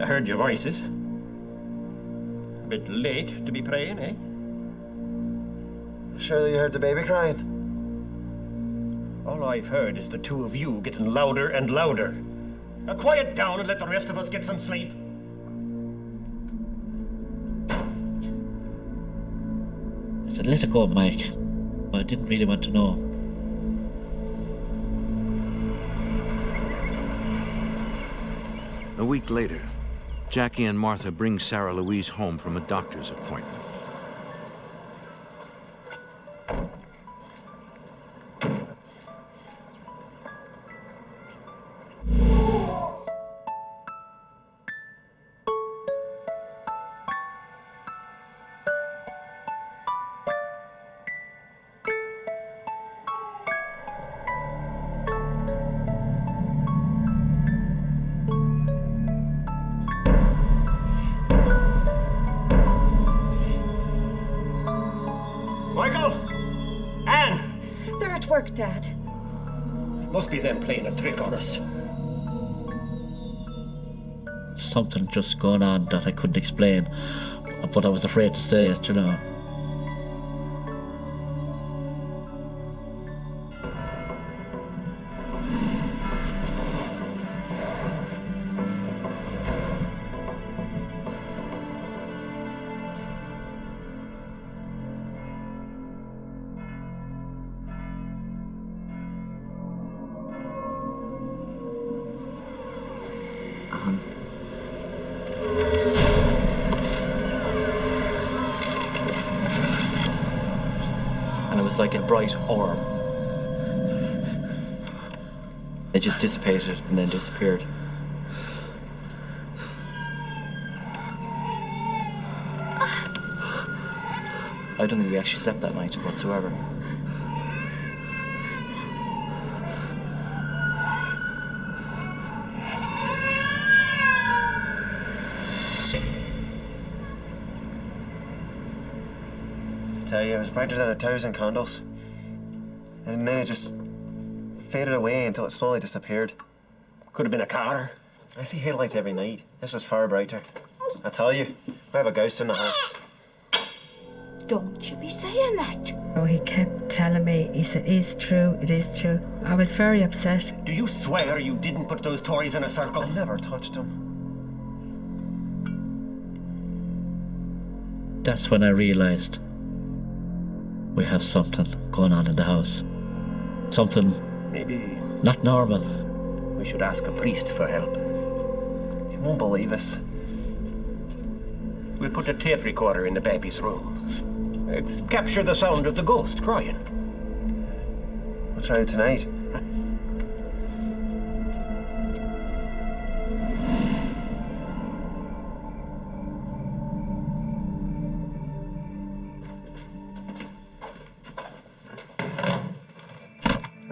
Speaker 23: I heard your voices. A bit late to be praying, eh?
Speaker 5: Surely you heard the baby crying.
Speaker 23: All I've heard is the two of you getting louder and louder. Now quiet down and let the rest of us get some sleep.
Speaker 21: I said, let it go, Mike. I didn't really want to know.
Speaker 1: A week later, Jackie and Martha bring Sarah Louise home from a doctor's appointment.
Speaker 23: Michael! Anne!
Speaker 9: They're at work, Dad.
Speaker 23: Must be them playing a trick on us.
Speaker 21: Something just going on that I couldn't explain, but I was afraid to say it, you know.
Speaker 22: And it was like a bright orb. It just dissipated and then disappeared. I don't think we actually slept that night whatsoever.
Speaker 5: I tell you, it was brighter than 1,000 candles. And then it just faded away until it slowly disappeared.
Speaker 23: Could have been a car.
Speaker 5: I see headlights every night. This was far brighter. I tell you, we have a ghost in the house.
Speaker 9: Don't you be saying that.
Speaker 20: Oh, he kept telling me, he said, it is true. I was very upset.
Speaker 23: Do you swear you didn't put those Tories in a circle?
Speaker 5: I never touched them.
Speaker 21: That's when I realized we have something going on in the house. Something
Speaker 23: maybe
Speaker 21: not normal.
Speaker 23: We should ask a priest for help.
Speaker 5: You won't believe us.
Speaker 23: We'll put a tape recorder in the baby's room. Capture the sound of the ghost crying.
Speaker 5: We'll try it tonight.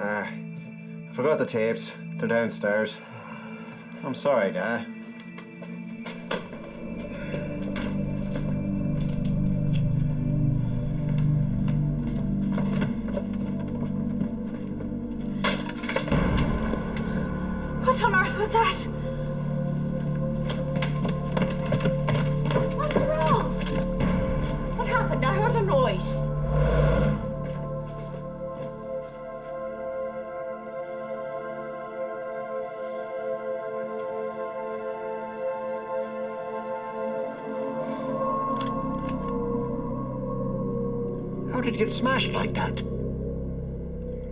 Speaker 5: I forgot the tapes. They're downstairs. I'm sorry, Dad.
Speaker 6: was that? What's wrong? What happened? I heard a noise.
Speaker 23: How did it get smashed like that?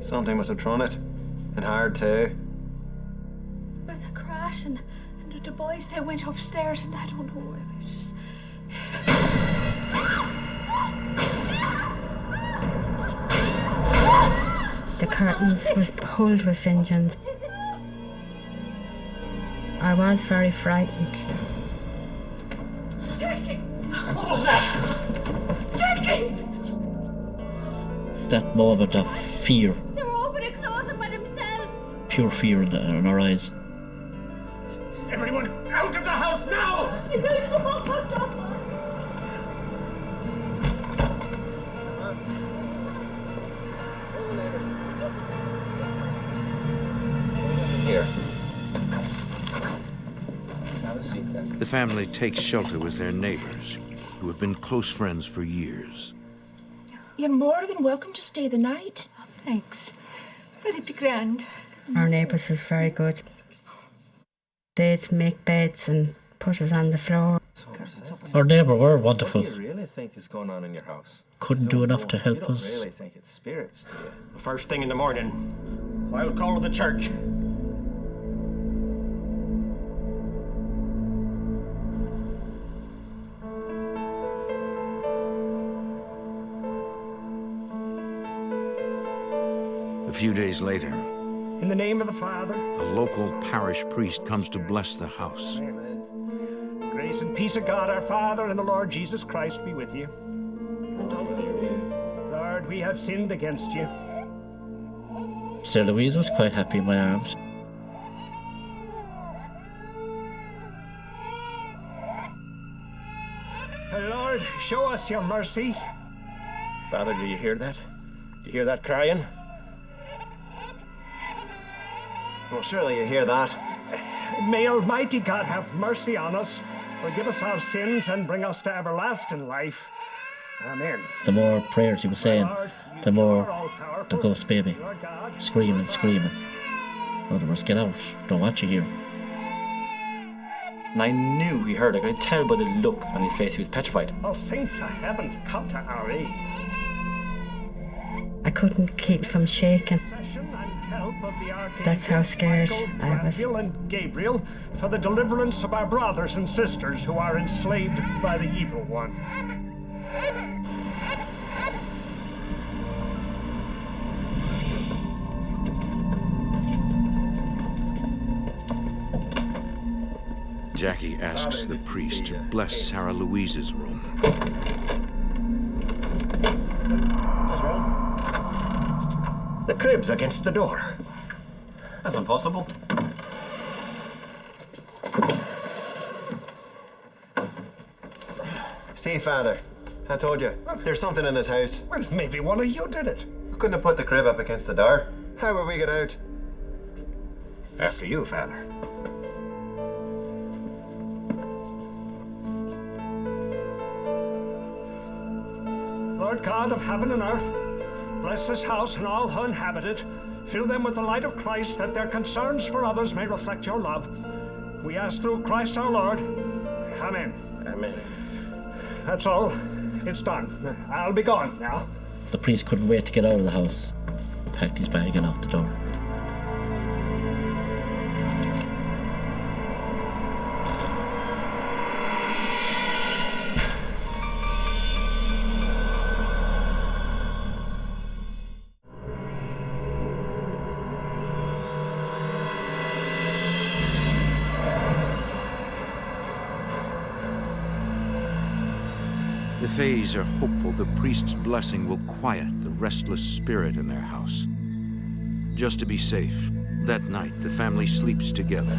Speaker 5: Something must have thrown it. And hard too.
Speaker 6: There was a crash and the boys, they went upstairs and I don't know, it was just...
Speaker 20: The curtains was pulled with vengeance. I was very frightened.
Speaker 23: What was that?
Speaker 6: Jackie!
Speaker 21: That moment of fear,
Speaker 6: They were open and closing by themselves.
Speaker 21: pure fear in our eyes.
Speaker 23: Everyone out of the house now!
Speaker 5: Here.
Speaker 1: The family takes shelter with their neighbors, who have been close friends for years.
Speaker 3: You're more than welcome to stay the night.
Speaker 6: Thanks. That'd be grand.
Speaker 20: Our neighbours was very good. They'd make beds and put us on the floor.
Speaker 21: Our neighbour were wonderful.
Speaker 23: What do you really think is going on in your house?
Speaker 21: Couldn't do enough to help us.
Speaker 23: You don't really think it's spirits, do you? First thing in the morning, I'll call the church.
Speaker 1: A few days later,
Speaker 23: In the name of the Father,
Speaker 1: a local parish priest comes to bless the house.
Speaker 23: grace and peace of God our Father and the Lord Jesus Christ be with you. Lord, we have sinned against you.
Speaker 21: Sir Louise was quite happy in my arms.
Speaker 23: Lord, show us your mercy. Father, do you hear that? Do you hear that crying?
Speaker 5: Well, surely you hear that.
Speaker 23: May Almighty God have mercy on us, forgive us our sins, and bring us to everlasting life. Amen.
Speaker 21: The more prayers he was saying, the more the ghost baby screaming. In other words, get out. Don't want you here.
Speaker 22: And I knew he heard it. I could tell by the look on his face he was petrified.
Speaker 23: Oh, saints of heaven, come to our aid.
Speaker 20: I couldn't keep from shaking. That's how scared I was.
Speaker 23: Raphael and Gabriel for the deliverance of our brothers and sisters who are enslaved by the evil one.
Speaker 1: Jackie asks the priest to bless Sarah Louise's room.
Speaker 23: What's wrong? The crib's against the door.
Speaker 5: That's impossible. See, Father, I told you, there's something in this house.
Speaker 23: Well, maybe one of you did it.
Speaker 5: We couldn't have put the crib up against the door. How will we get out?
Speaker 23: After you, Father. Lord God of heaven and earth, bless this house and all who inhabit it. Fill them with the light of Christ, that their concerns for others may reflect your love. We ask through Christ our Lord. Amen. Amen. That's all. It's done. I'll be gone now.
Speaker 21: The priest couldn't wait to get out of the house. Packed his bag and out the door.
Speaker 1: The Fays are hopeful the priest's blessing will quiet the restless spirit in their house. Just to be safe, that night the family sleeps together.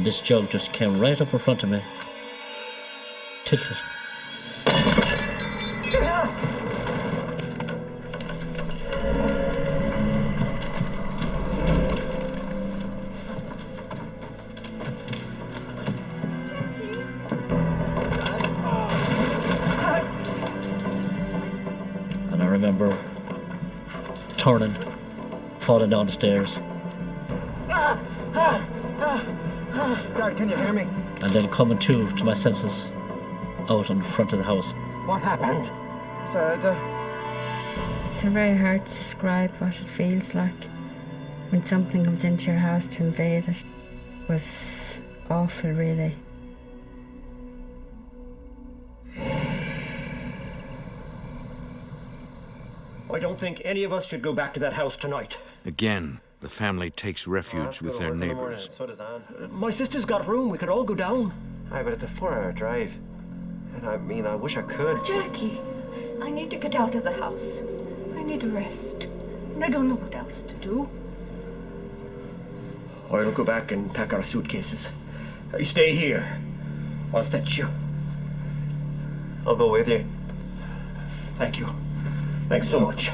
Speaker 21: and this jug just came right up in front of me. Tilted. And I remember turning, falling down the stairs.
Speaker 23: Dad, can you hear me?
Speaker 21: And then coming to my senses out in front of the house.
Speaker 23: What happened?
Speaker 5: Sorry,
Speaker 20: It's very hard to describe what it feels like when something comes into your house to invade it. It was awful, really.
Speaker 23: I don't think any of us should go back to that house tonight.
Speaker 1: Again, the family takes refuge with their neighbors.
Speaker 5: So does Anne.
Speaker 23: My sister's got a room. We could all go down.
Speaker 5: Aye, but it's a 4-hour drive. And I mean, I wish I could.
Speaker 6: Jackie, I need to get out of the house. I need a rest. And I don't know what else to do.
Speaker 23: I'll go back and pack our suitcases. You stay here. I'll fetch you.
Speaker 5: I'll go with you.
Speaker 23: Thank you. Thanks so much.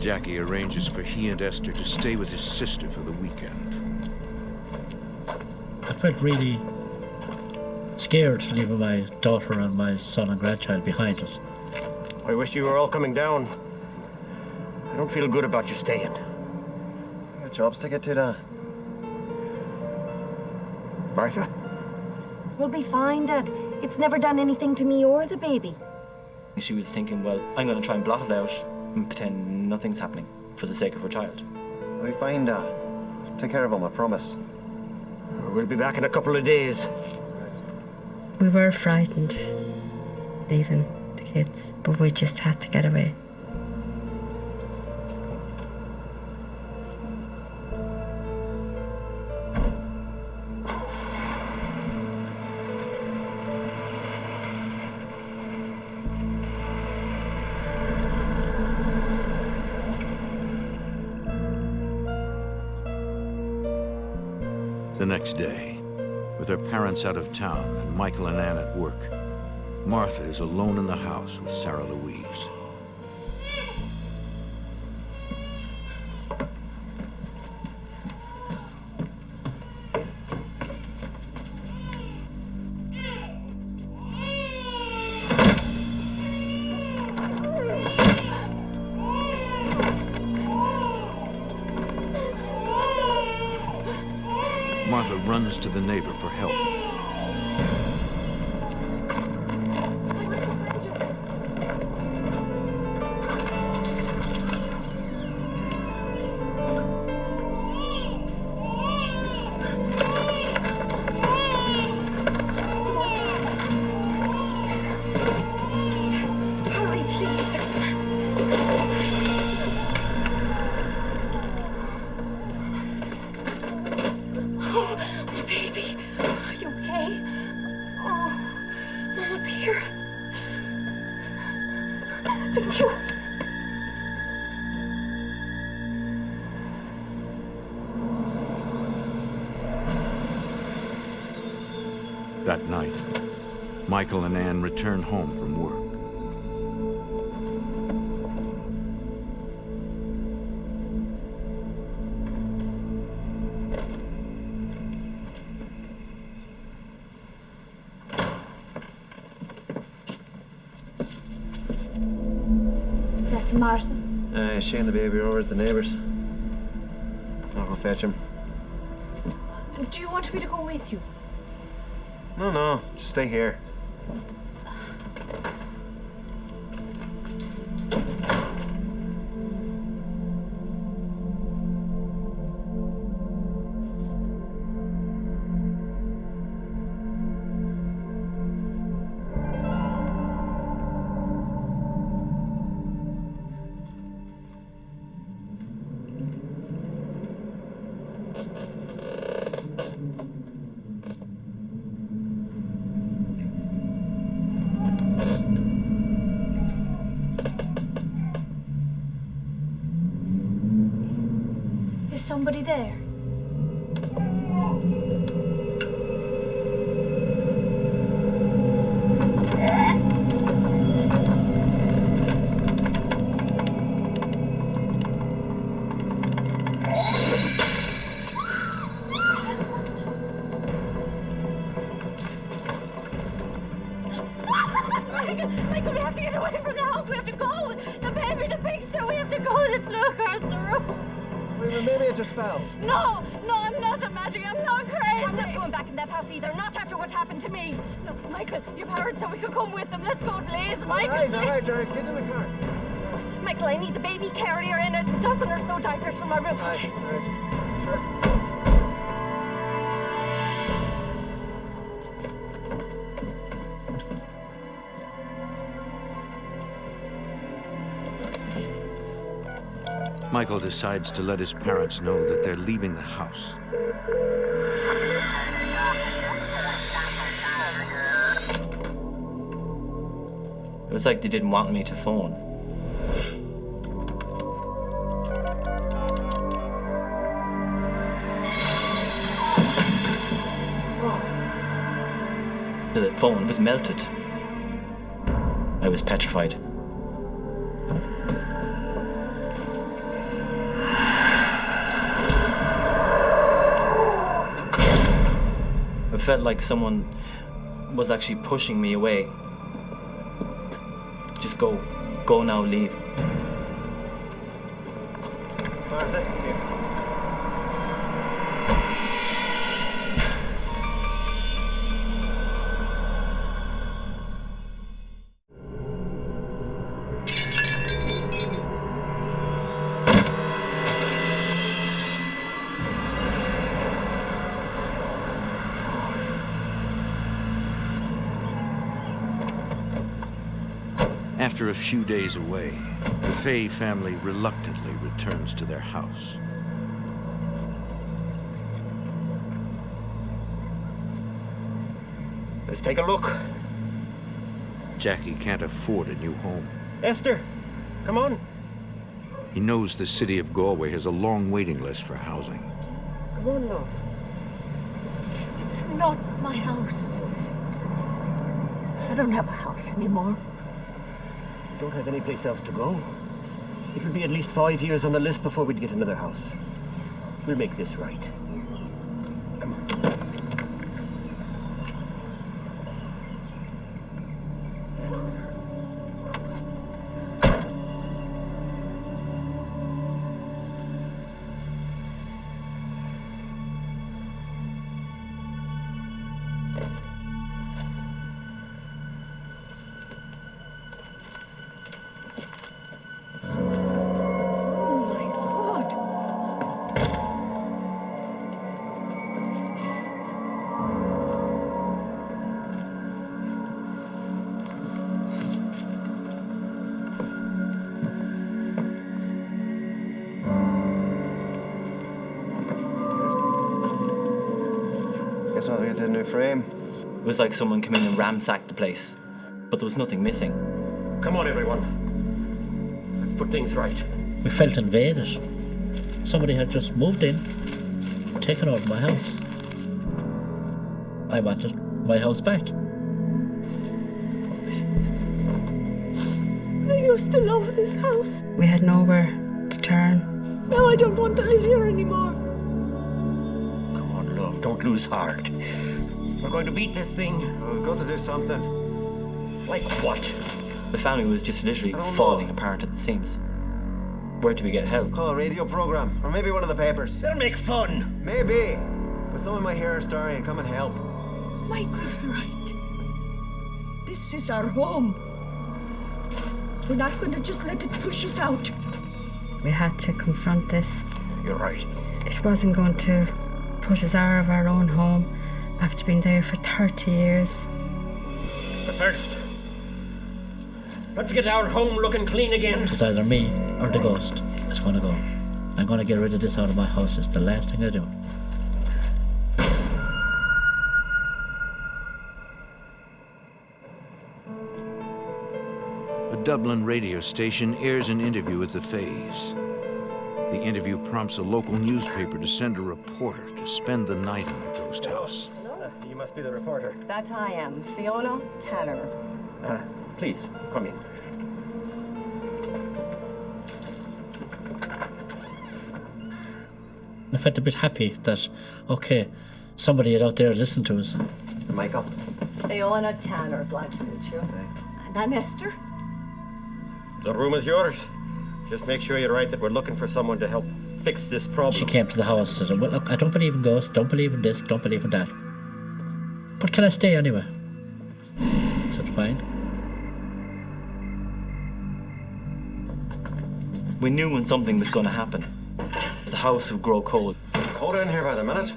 Speaker 1: Jackie arranges for he and Esther to stay with his sister for the weekend.
Speaker 21: I felt really scared leaving my daughter and my son and grandchild behind us.
Speaker 23: I wish you were all coming down. I don't feel good about you staying.
Speaker 5: Got jobs to get to, Dad.
Speaker 23: Martha?
Speaker 11: We'll be fine, Dad. It's never done anything to me or the baby.
Speaker 22: She was thinking, well, I'm going to try and blot it out and pretend nothing's happening for the sake of her child.
Speaker 5: I'll be fine, Dad. Take care of him, I promise.
Speaker 23: We'll be back in a couple of days.
Speaker 20: We were frightened leaving the kids, but we just had to get away.
Speaker 1: The next day, with her parents out of town and Michael and Anne at work, Martha is alone in the house with Sarah Louise. Martha runs to the neighbor for help.
Speaker 6: Hurry, please. Oh, my baby. Are you okay? Oh, Mama's here. Thank you.
Speaker 1: That night, Michael and Anne return home from work.
Speaker 6: Is that Martha?
Speaker 5: She and the baby are over at the neighbours. I'll go fetch him.
Speaker 6: Do you want me to go with you?
Speaker 5: No, just stay here.
Speaker 3: somebody there?
Speaker 6: Michael, we have to get away from the house. We have to go. The baby, the picture. We have to go. They flew across the room.
Speaker 5: Maybe it's a spell.
Speaker 6: No, I'm not imagining. I'm not crazy.
Speaker 9: I'm not going back in that house either. Not after what happened to me.
Speaker 6: No, Michael, you've heard, so we could come with them. Let's go, please, Michael.
Speaker 5: All right,
Speaker 6: please.
Speaker 5: Get in the car.
Speaker 9: Michael, I need the baby carrier and a dozen or so diapers from my room.
Speaker 5: All right.
Speaker 1: Michael decides to let his parents know that they're leaving the house.
Speaker 22: It was like they didn't want me to phone. The phone was melted. I was petrified. It felt like someone was actually pushing me away. Just go. Go now, leave.
Speaker 5: Martha, here.
Speaker 1: After a few days away, the Fay family reluctantly returns to their house.
Speaker 23: Let's take a look.
Speaker 1: Jackie can't afford a new home.
Speaker 23: Esther, come on.
Speaker 1: He knows the city of Galway has a long waiting list for housing.
Speaker 23: Come on, love.
Speaker 6: It's not my house. I don't have a house anymore.
Speaker 23: We don't have any place else to go. It will be at least 5 years on the list before we'd get another house. We'll make this right. Come on.
Speaker 5: Guess I'll get a new frame.
Speaker 22: It was like someone came in and ransacked the place, but there was nothing missing.
Speaker 23: Come on, everyone. Let's put things right.
Speaker 21: We felt invaded. Somebody had just moved in, taken over my house. I wanted my house back.
Speaker 6: I used to love this house.
Speaker 20: We had nowhere to turn.
Speaker 6: Now I don't want to live here anymore.
Speaker 23: Come on, love, don't lose heart. We're going to beat this thing.
Speaker 5: We've got to do something.
Speaker 23: Like what?
Speaker 22: The family was just literally falling apart at the seams. Where do we get help?
Speaker 5: Call a radio program, or maybe one of the papers.
Speaker 23: They'll make fun.
Speaker 5: Maybe. But someone might hear our story and come and help.
Speaker 6: Michael's right. This is our home. We're not going to just let it push us out.
Speaker 20: We had to confront this.
Speaker 23: You're right.
Speaker 20: It wasn't going to put us out of our own home after being there for 30 years.
Speaker 23: But first, let's get our home looking clean again.
Speaker 21: It's either me or the ghost that's going to go. I'm going to get rid of this out of my house. It's the last thing I do.
Speaker 1: A Dublin radio station airs an interview with the Fays. The The interview prompts a local newspaper to send a reporter to spend the night in the ghost house.
Speaker 8: You must be the reporter.
Speaker 10: That I am. Fiona Tanner.
Speaker 8: Please, come in.
Speaker 21: I felt a bit happy that, okay, somebody out there listened to us.
Speaker 8: Michael.
Speaker 10: Fiona Tanner, glad to meet you. And I'm Esther.
Speaker 8: The room is yours. Just make sure you're right that we're looking for someone to help fix this problem.
Speaker 21: She came to the house and said, well, look, I don't believe in ghosts, don't believe in this, don't believe in that. But can I stay anyway? I said, fine.
Speaker 22: We knew when something was going to happen. The house would grow cold.
Speaker 8: Colder in here by the minute.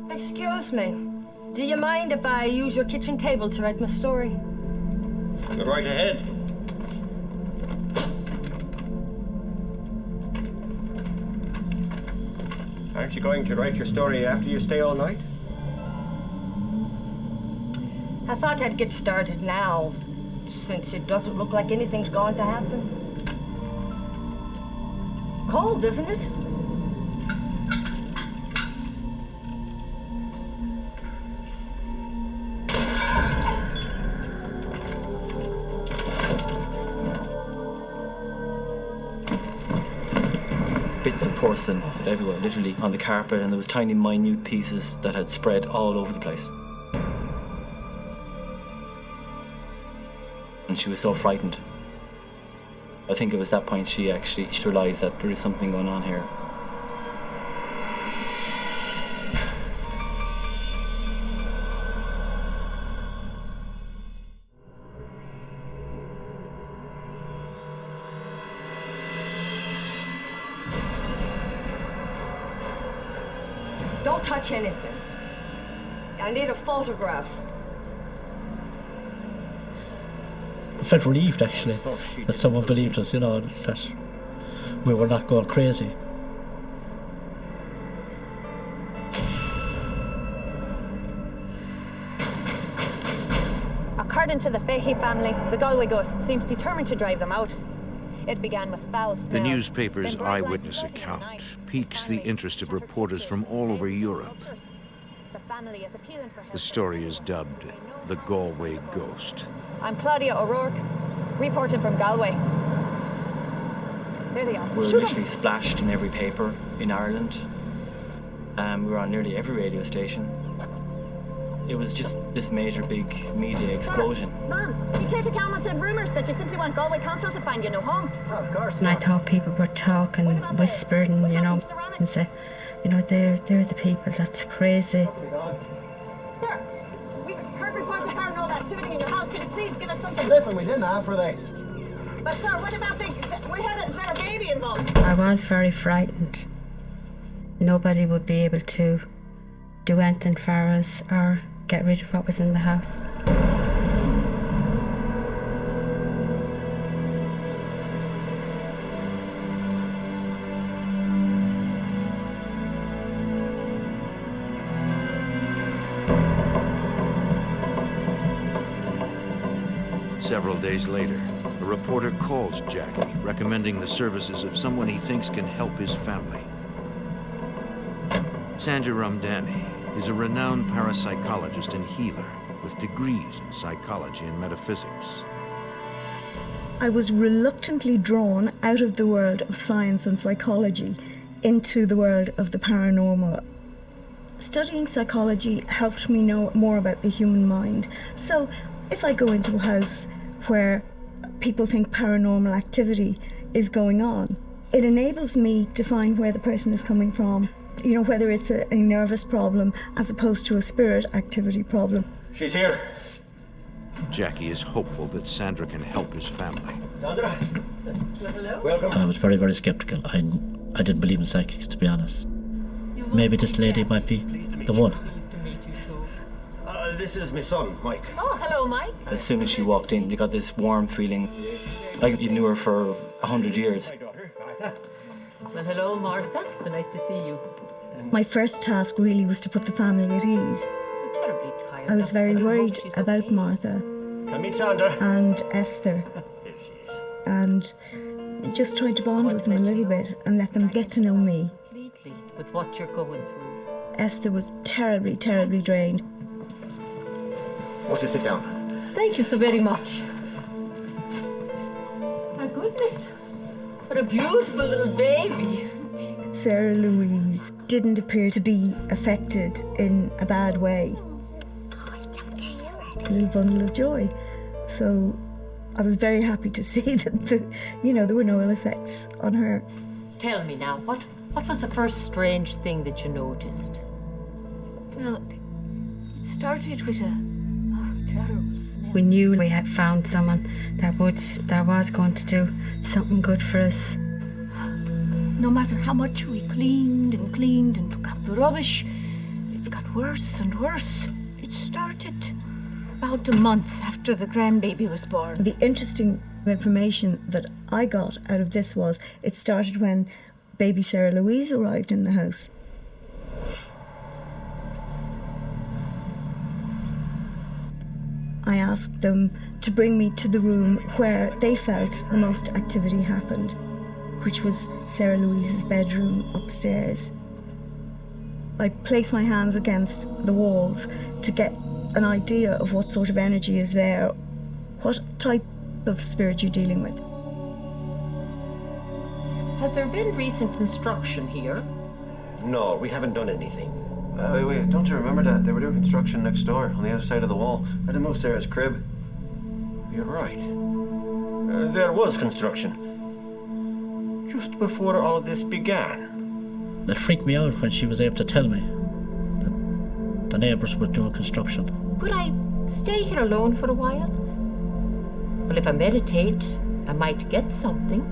Speaker 10: Excuse me. Do you mind if I use your kitchen table to write my story?
Speaker 8: Go right ahead. Aren't you going to write your story after you stay all night?
Speaker 10: I thought I'd get started now, since it doesn't look like anything's going to happen. Cold, isn't it?
Speaker 22: Bits of porcelain everywhere, literally on the carpet, and there was tiny minute pieces that had spread all over the place. And she was so frightened. I think it was that point she realised that there is something going on here.
Speaker 10: Don't touch anything. I need a photograph.
Speaker 21: I felt relieved, actually, that someone believed us, you know, that we were not going crazy.
Speaker 15: According to the Fahey family, the Galway ghost seems determined to drive them out. It began with foul smells.
Speaker 1: The newspaper's eyewitness account piques the interest of reporters from all over Europe. The story is dubbed The Galway Ghost.
Speaker 15: I'm Claudia O'Rourke, reporting from Galway. There they are.
Speaker 22: We were literally splashed in every paper in Ireland. We were on nearly every radio station. It was just this major big media explosion.
Speaker 15: Ma'am, you care to comment on rumours that you simply want Galway Council to find you no home?
Speaker 8: Of course.
Speaker 20: And I thought people were talking, whispering, you know, and say, you know, they're the people. That's crazy.
Speaker 15: Sir, we've heard reports of paranormal activity in your house. Can you please give us something?
Speaker 8: Listen, we didn't ask for this.
Speaker 15: But sir, what about we had is there a baby involved?
Speaker 20: I was very frightened. Nobody would be able to do anything for us or get rid of what was in the house.
Speaker 1: Several days later, a reporter calls Jackie, recommending the services of someone he thinks can help his family. Sandra Ramdani is a renowned parapsychologist and healer with degrees in psychology and metaphysics.
Speaker 6: I was reluctantly drawn out of the world of science and psychology into the world of the paranormal. Studying psychology helped me know more about the human mind. So if I go into a house where people think paranormal activity is going on, it enables me to find where the person is coming from. You know, whether it's a nervous problem as opposed to a spirit activity problem.
Speaker 8: She's here.
Speaker 1: Jackie is hopeful that Sandra can help his family.
Speaker 8: Sandra.
Speaker 15: Hello.
Speaker 8: Welcome.
Speaker 21: I was very, very skeptical. I didn't believe in psychics, to be honest. Maybe this lady might be the one.
Speaker 15: Pleased to meet you too.
Speaker 8: This is my son, Mike.
Speaker 15: Oh, hello, Mike.
Speaker 22: As soon as she walked in, you got this warm feeling, like you knew her for 100 years.
Speaker 15: Well, hello, Martha. It's nice to see you.
Speaker 6: My first task really was to put the family at ease.
Speaker 15: So terribly tired.
Speaker 6: I was very worried about Martha
Speaker 8: Come meet Sandra.
Speaker 6: and Esther. And just tried to bond with them a little bit and let them get to know me.
Speaker 12: Completely with what you're going through.
Speaker 6: Esther was terribly, terribly drained.
Speaker 8: Won't you sit down?
Speaker 12: Thank you so very much. My goodness, what a beautiful little baby.
Speaker 6: Sarah Louise didn't appear to be affected in a bad way. A little bundle of joy. So I was very happy to see that there were no ill effects on her.
Speaker 12: Tell me now, what was the first strange thing that you noticed?
Speaker 6: Well, it started with a terrible smell.
Speaker 20: We knew we had found someone that was going to do something good for us.
Speaker 6: No matter how much we cleaned and took out the rubbish, it's got worse and worse. It started about a month after the grandbaby was born. The interesting information that I got out of this was it started when baby Sarah Louise arrived in the house. I asked them to bring me to the room where they felt the most activity happened, which was Sarah Louise's bedroom upstairs. I placed my hands against the walls to get an idea of what sort of energy is there, what type of spirit you're dealing with.
Speaker 12: Has there been recent construction here?
Speaker 8: No, we haven't done anything.
Speaker 5: Wait, don't you remember that? They were doing construction next door, on the other side of the wall. I had to move Sarah's crib.
Speaker 8: You're right. There was construction. Just before all of this began.
Speaker 21: It freaked me out when she was able to tell me that the neighbours were doing construction.
Speaker 12: Could I stay here alone for a while? Well, if I meditate, I might get something.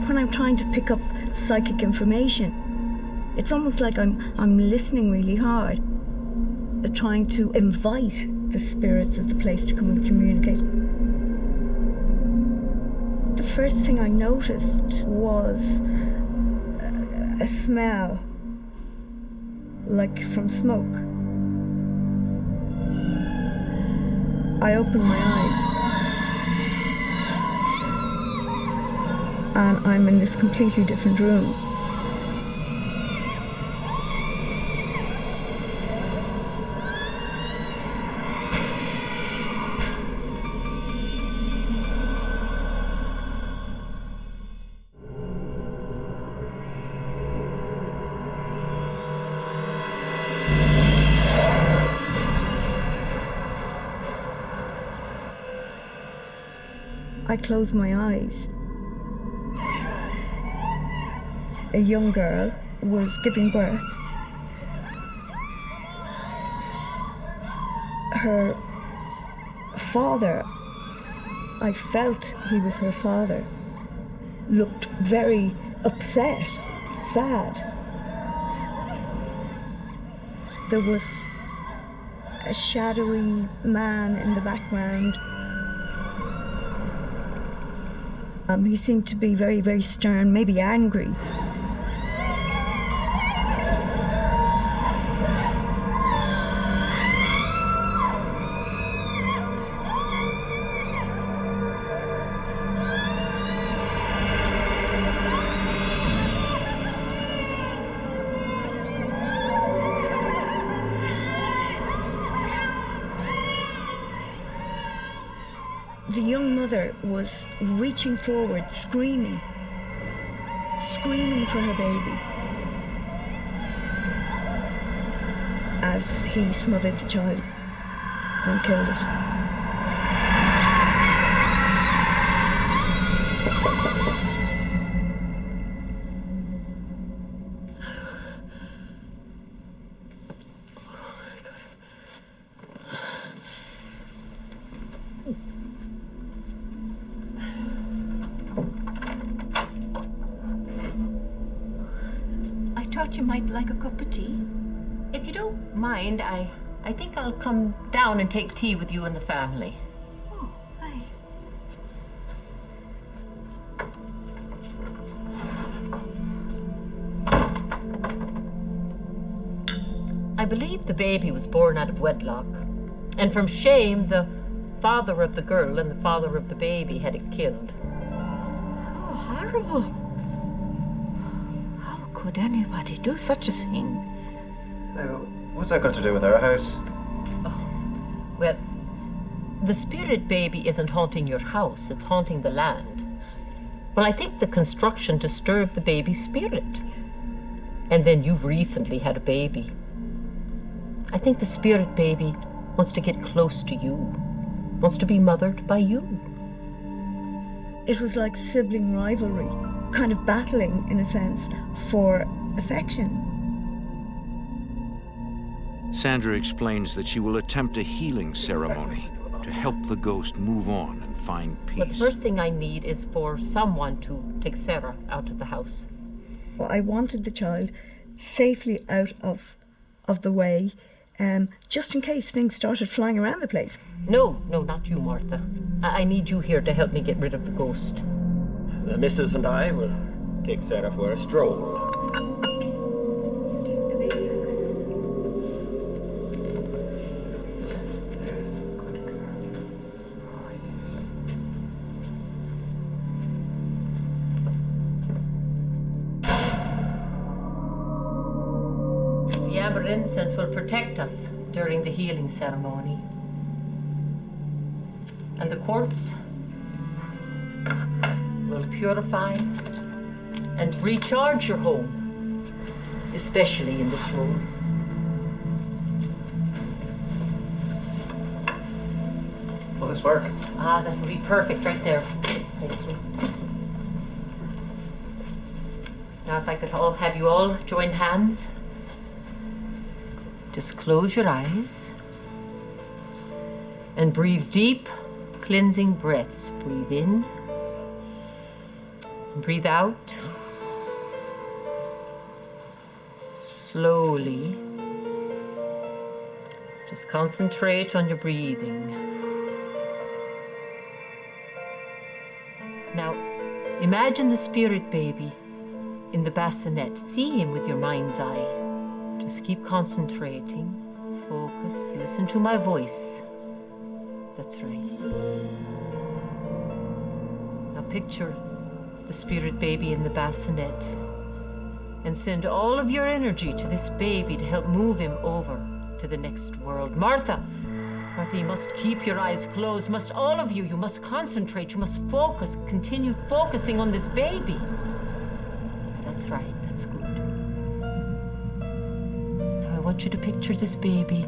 Speaker 6: When I'm trying to pick up psychic information, it's almost like I'm listening really hard, trying to invite the spirits of the place to come and communicate. The first thing I noticed was a smell, like from smoke. I opened my eyes. And I'm in this completely different room. I closed my eyes. A young girl was giving birth. Her father, I felt he was her father, looked very upset, sad. There was a shadowy man in the background. He seemed to be very, very stern, maybe angry. The young mother was reaching forward, screaming for her baby as he smothered the child and killed it. You might like a cup of tea.
Speaker 12: If you don't mind, I think I'll come down and take tea with you and the family.
Speaker 6: Oh, aye.
Speaker 14: I believe the baby was born out of wedlock. And from shame, the father of the girl and the father of the baby had it killed.
Speaker 12: Oh, horrible. How could anybody do such a thing?
Speaker 5: What's that got to do with our house?
Speaker 14: Well, the spirit baby isn't haunting your house, it's haunting the land. Well, I think the construction disturbed the baby's spirit. And then you've recently had a baby. I think the spirit baby wants to get close to you, wants to be mothered by you.
Speaker 6: It was like sibling rivalry, kind of battling, in a sense, for affection.
Speaker 1: Sandra explains that she will attempt a healing ceremony to help the ghost move on and find peace.
Speaker 14: But the first thing I need is for someone to take Sarah out of the house.
Speaker 6: Well, I wanted the child safely out of the way, just in case things started flying around the place.
Speaker 14: No, not you, Martha. I need you here to help me get rid of the ghost.
Speaker 8: The missus and I will take Sarah for a stroll.
Speaker 14: The amber incense will protect us during the healing ceremony. And the quartz will purify and recharge your home, especially in this room.
Speaker 5: Will this work?
Speaker 14: That will be perfect right there. Thank you. Now, if I could have you all join hands. Just close your eyes and breathe deep, cleansing breaths. Breathe in, breathe out. Slowly. Just concentrate on your breathing. Now, imagine the spirit baby in the bassinet. See him with your mind's eye. Just keep concentrating, focus, listen to my voice. That's right. Now picture the spirit baby in the bassinet and send all of your energy to this baby to help move him over to the next world. Martha, you must keep your eyes closed. Must all of you must concentrate, you must focus, continue focusing on this baby. Yes, that's right, that's good. I want you to picture this baby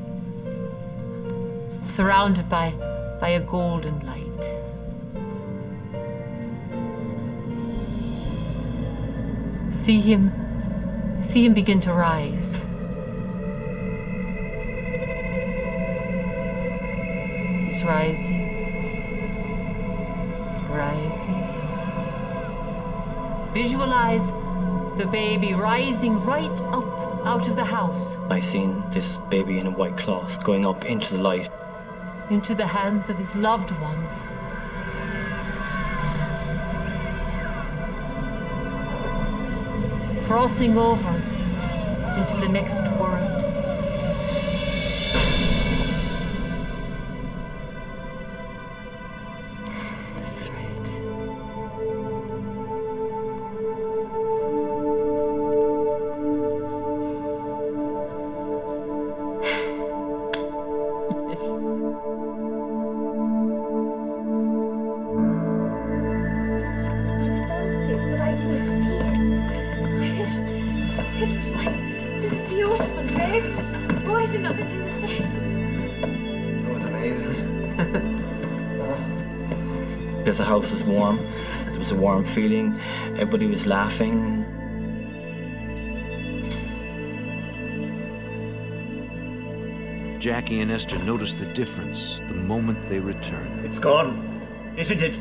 Speaker 14: surrounded by a golden light. See him begin to rise. He's rising. Visualize the baby rising right up out of the house.
Speaker 22: I seen this baby in a white cloth going up into the light.
Speaker 14: Into the hands of his loved ones. Crossing over into the next world. That's right.
Speaker 9: Up into the sea.
Speaker 5: That was amazing.
Speaker 22: Because the house was warm, there was a warm feeling, everybody was laughing.
Speaker 1: Jackie and Esther noticed the difference the moment they returned.
Speaker 8: It's gone, isn't it?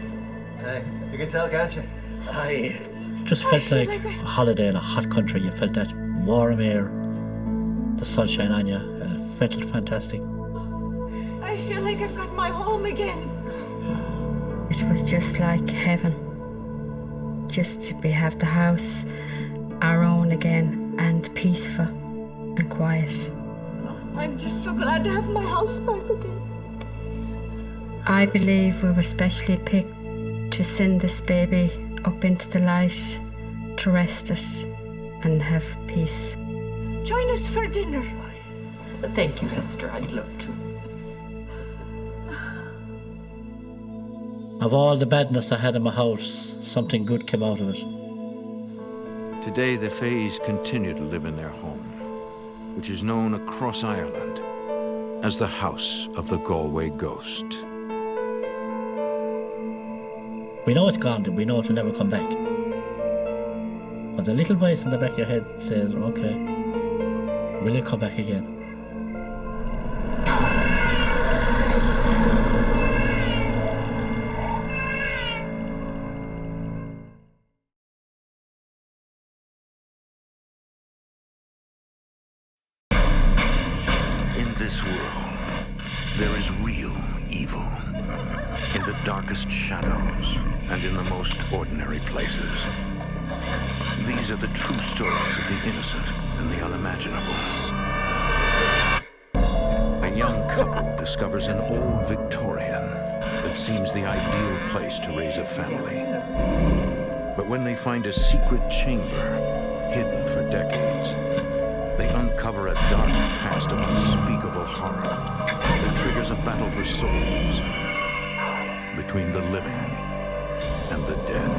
Speaker 5: Hey, you can tell, can't you?
Speaker 8: Aye.
Speaker 21: It just felt like a holiday in a hot country. You felt that warm air, the sunshine on you. Felt fantastic.
Speaker 15: I feel like I've got my home again.
Speaker 20: It was just like heaven. Just to have the house our own again and peaceful and quiet.
Speaker 6: I'm just so glad to have my house back again.
Speaker 20: I believe we were specially picked to send this baby up into the light, to rest it and have peace.
Speaker 6: Join us for dinner.
Speaker 14: Thank you, Esther. I'd love to.
Speaker 21: Of all the badness I had in my house, something good came out of it.
Speaker 1: Today, the Fays continue to live in their home, which is known across Ireland as the House of the Galway Ghost.
Speaker 21: We know it's gone, and we know it'll never come back. But the little voice in the back of your head says, okay, will it come back again?
Speaker 1: In this world, there is real evil. In the darkest shadows and in the most ordinary places. These are the true stories of the innocent and the unimaginable. A young couple discovers an old Victorian that seems the ideal place to raise a family. But when they find a secret chamber hidden for decades, they uncover a dark past of unspeakable horror that triggers a battle for souls between the living and the dead.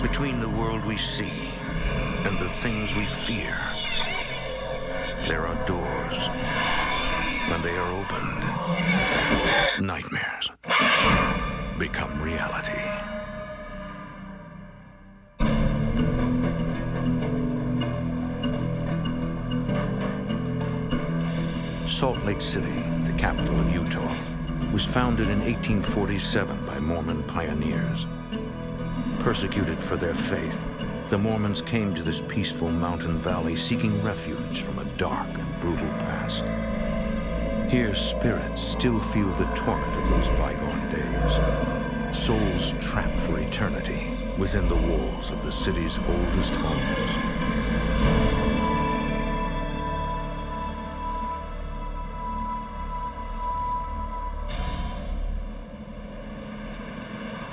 Speaker 1: Between the world we see and the things we fear, there are doors. When they are opened, nightmares become reality. Salt Lake City, the capital of Utah, was founded in 1847 by Mormon pioneers. Persecuted for their faith, the Mormons came to this peaceful mountain valley seeking refuge from a dark and brutal past. Here, spirits still feel the torment of those bygone days. Souls trapped for eternity within the walls of the city's oldest homes.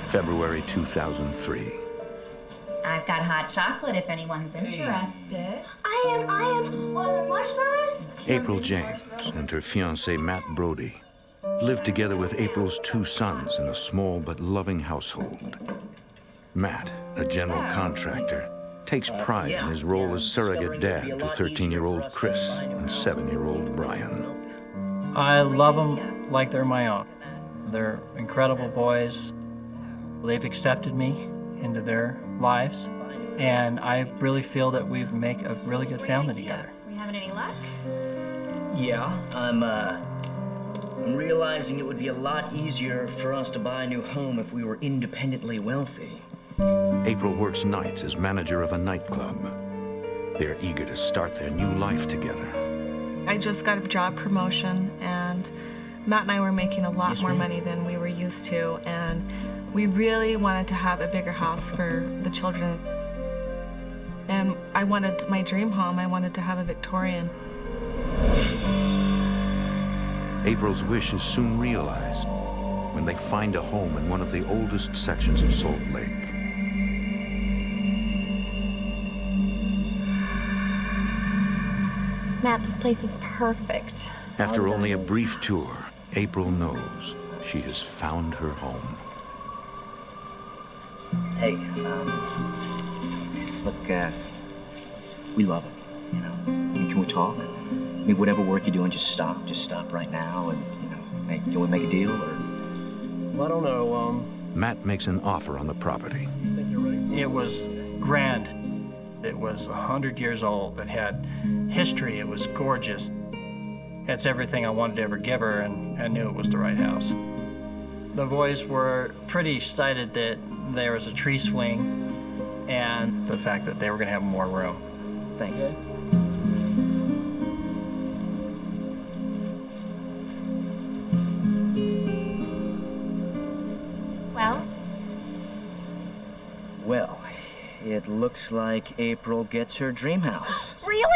Speaker 1: February 2003.
Speaker 7: I've got hot chocolate if anyone's interested.
Speaker 3: I am. All the marshmallows?
Speaker 1: April James and her fiancé Matt Brody lived together with April's two sons in a small but loving household. Matt, a general contractor, takes pride in his role as surrogate dad to 13-year-old Chris and 7-year-old Brian.
Speaker 17: I love them like they're my own. They're incredible boys. They've accepted me into their lives, and I really feel that we make a really good family together.
Speaker 7: We having any luck?
Speaker 18: Yeah, I'm realizing it would be a lot easier for us to buy a new home if we were independently wealthy.
Speaker 1: April works nights as manager of a nightclub. They're eager to start their new life together.
Speaker 24: I just got a job promotion, and Matt and I were making a lot more money than we were used to, and we really wanted to have a bigger house for the children. And I wanted my dream home. I wanted to have a Victorian.
Speaker 1: April's wish is soon realized when they find a home in one of the oldest sections of Salt Lake.
Speaker 7: Matt, this place is perfect.
Speaker 1: After only a brief tour, April knows she has found her home.
Speaker 18: Hey, look, we love him, you know. I mean, can we talk? I mean, whatever work you're doing, just stop right now, and can we make a deal, or?
Speaker 17: Well, I don't know.
Speaker 1: Matt makes an offer on the property.
Speaker 17: It was grand. It was 100 years old. It had history. It was gorgeous. It's everything I wanted to ever give her, and I knew it was the right house. The boys were pretty excited that there was a tree swing and the fact that they were going to have more room.
Speaker 18: Thanks.
Speaker 7: Well?
Speaker 18: Well, It looks like April gets her dream house.
Speaker 9: Really?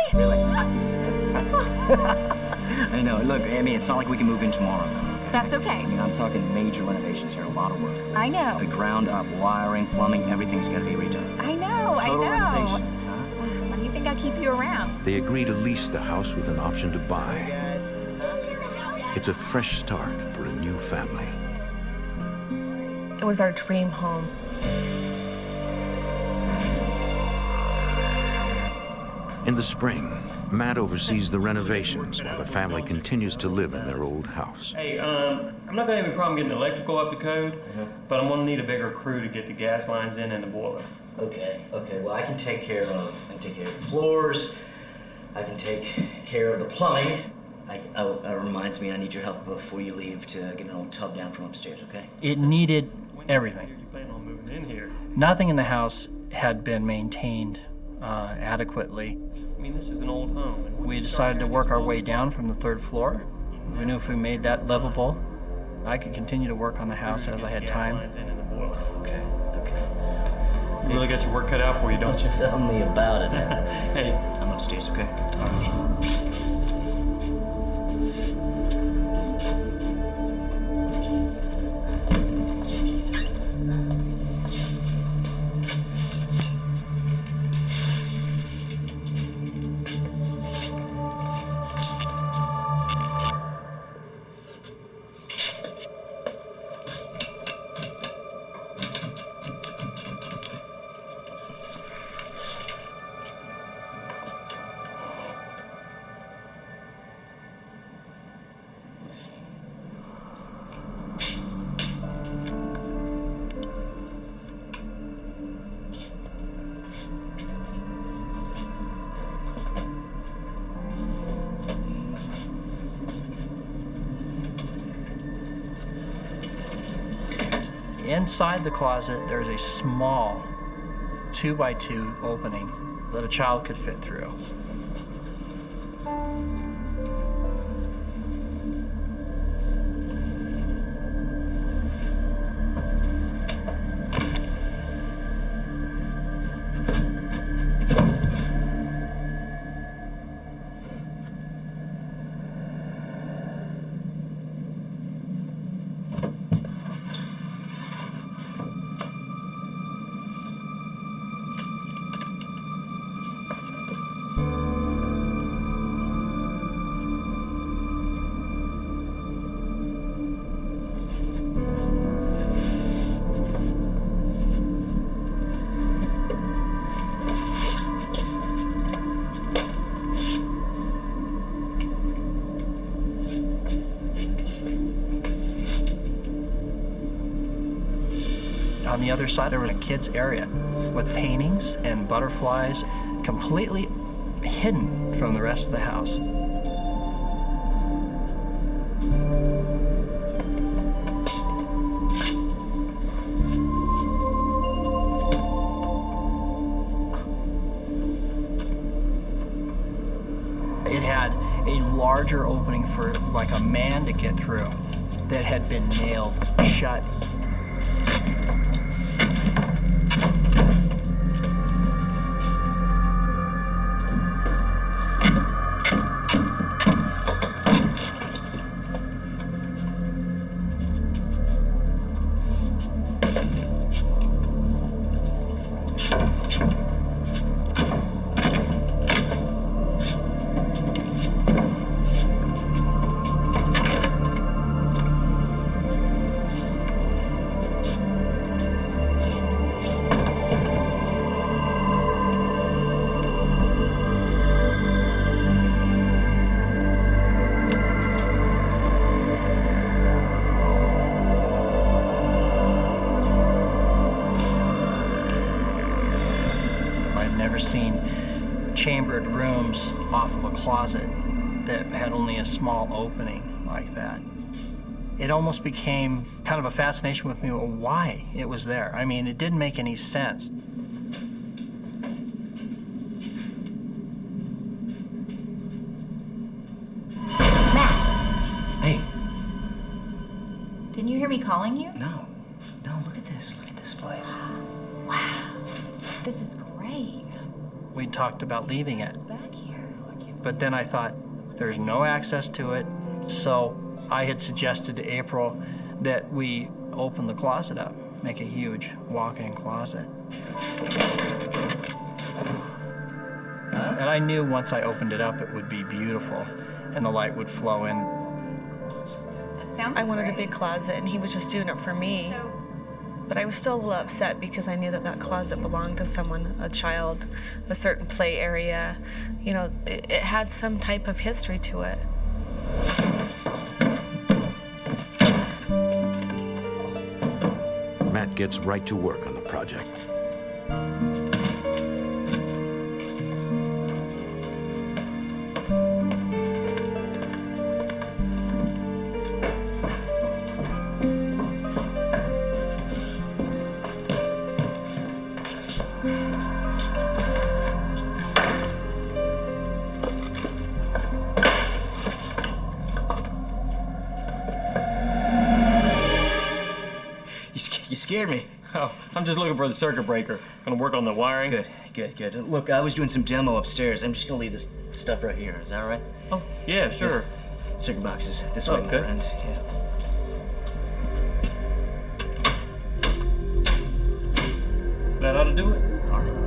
Speaker 18: I know. Look, I mean, it's not like we can move in tomorrow. Okay?
Speaker 9: That's okay.
Speaker 18: I mean, I'm talking major renovations here, a lot of work.
Speaker 9: I know.
Speaker 18: The ground up, wiring, plumbing, everything's got to be redone.
Speaker 9: I know,
Speaker 18: Total
Speaker 9: I know.
Speaker 18: renovations, huh?
Speaker 9: Why do you think I keep you around?
Speaker 1: They agree to lease the house with an option to buy. It's a fresh start for a new family.
Speaker 24: It was our dream home.
Speaker 1: In the spring, Matt oversees the renovations while the family continues to live in their old house.
Speaker 17: Hey, I'm not gonna have any problem getting the electrical up to code, but I'm gonna need a bigger crew to get the gas lines in and the boiler.
Speaker 18: Okay. Well, I can take care of the floors. I can take care of the plumbing. Reminds me, I need your help before you leave to get an old tub down from upstairs, okay?
Speaker 17: It needed everything. You plan on moving in here? Nothing in the house had been maintained adequately. I mean, this is an old home. We decided to work our way down from the 3rd floor. We knew if we made that livable, I could continue to work on the house as I had time.
Speaker 18: Okay.
Speaker 17: You really got your work cut out for you, don't you?
Speaker 18: Tell me about it.
Speaker 17: Hey.
Speaker 18: I'm upstairs, okay?
Speaker 17: Inside the closet, there's a small 2x2 opening that a child could fit through. On the other side, there was a kids' area with paintings and butterflies completely hidden from the rest of the house. It had a larger opening for like a man to get through that had been nailed shut. Chambered rooms off of a closet that had only a small opening like that. It almost became kind of a fascination with me, why it was there. I mean, it didn't make any sense.
Speaker 7: Matt!
Speaker 18: Hey.
Speaker 7: Didn't you hear me calling you?
Speaker 18: No, look at this place.
Speaker 7: This is great.
Speaker 17: We talked about leaving it. But then I thought, there's no access to it, so I had suggested to April that we open the closet up, make a huge walk-in closet. And I knew once I opened it up, it would be beautiful, and the light would flow in.
Speaker 24: That sounds I wanted a big closet, and he was just doing it for me. But I was still a little upset because I knew that that closet belonged to someone, a child, a certain play area. You know, it had some type of history to it.
Speaker 1: Matt gets right to work on the project.
Speaker 18: You scared me.
Speaker 17: Oh, I'm just looking for the circuit breaker. Gonna work on the wiring.
Speaker 18: Good. Look, I was doing some demo upstairs. I'm just gonna leave this stuff right here. Is that all right?
Speaker 17: Oh, yeah, sure.
Speaker 18: Yeah. Circuit boxes this way, my friend. Yeah.
Speaker 17: That ought to do it.
Speaker 18: All right.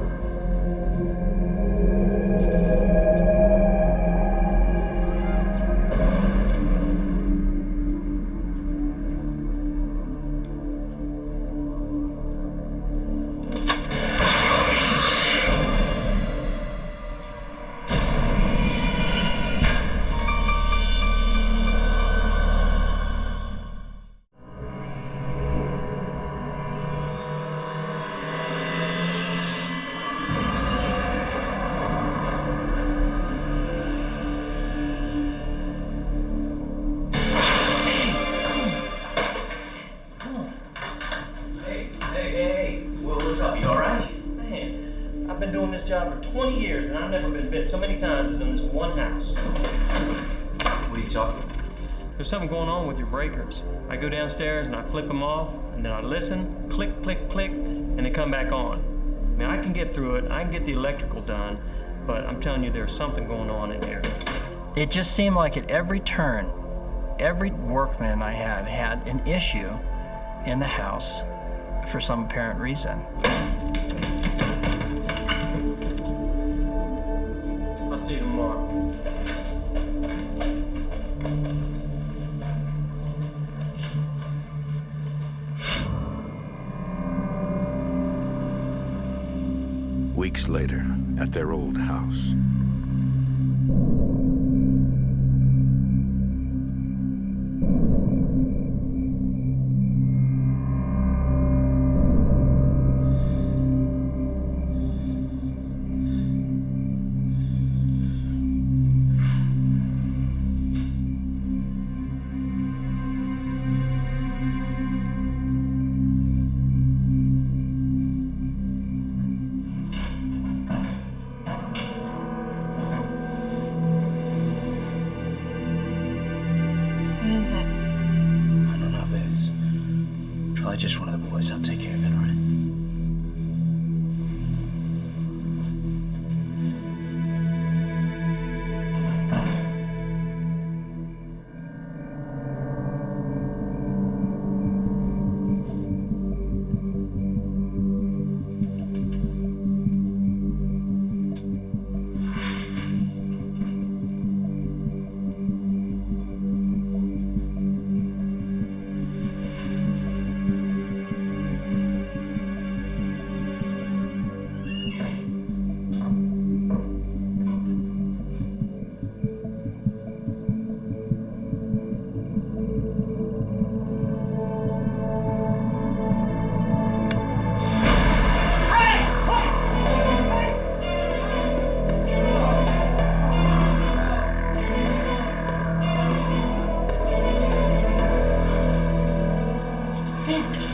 Speaker 17: So many times as in this one house.
Speaker 18: What are you talking about?
Speaker 17: There's something going on with your breakers. I go downstairs and I flip them off, and then I listen, click, click, click, and they come back on. I mean, I can get through it, I can get the electrical done, but I'm telling you, there's something going on in here. It just seemed like at every turn, every workman I had an issue in the house for some apparent reason. I'll see you tomorrow.
Speaker 1: Weeks later, at their old house.
Speaker 18: Just one of the boys. I'll take care of it, all right?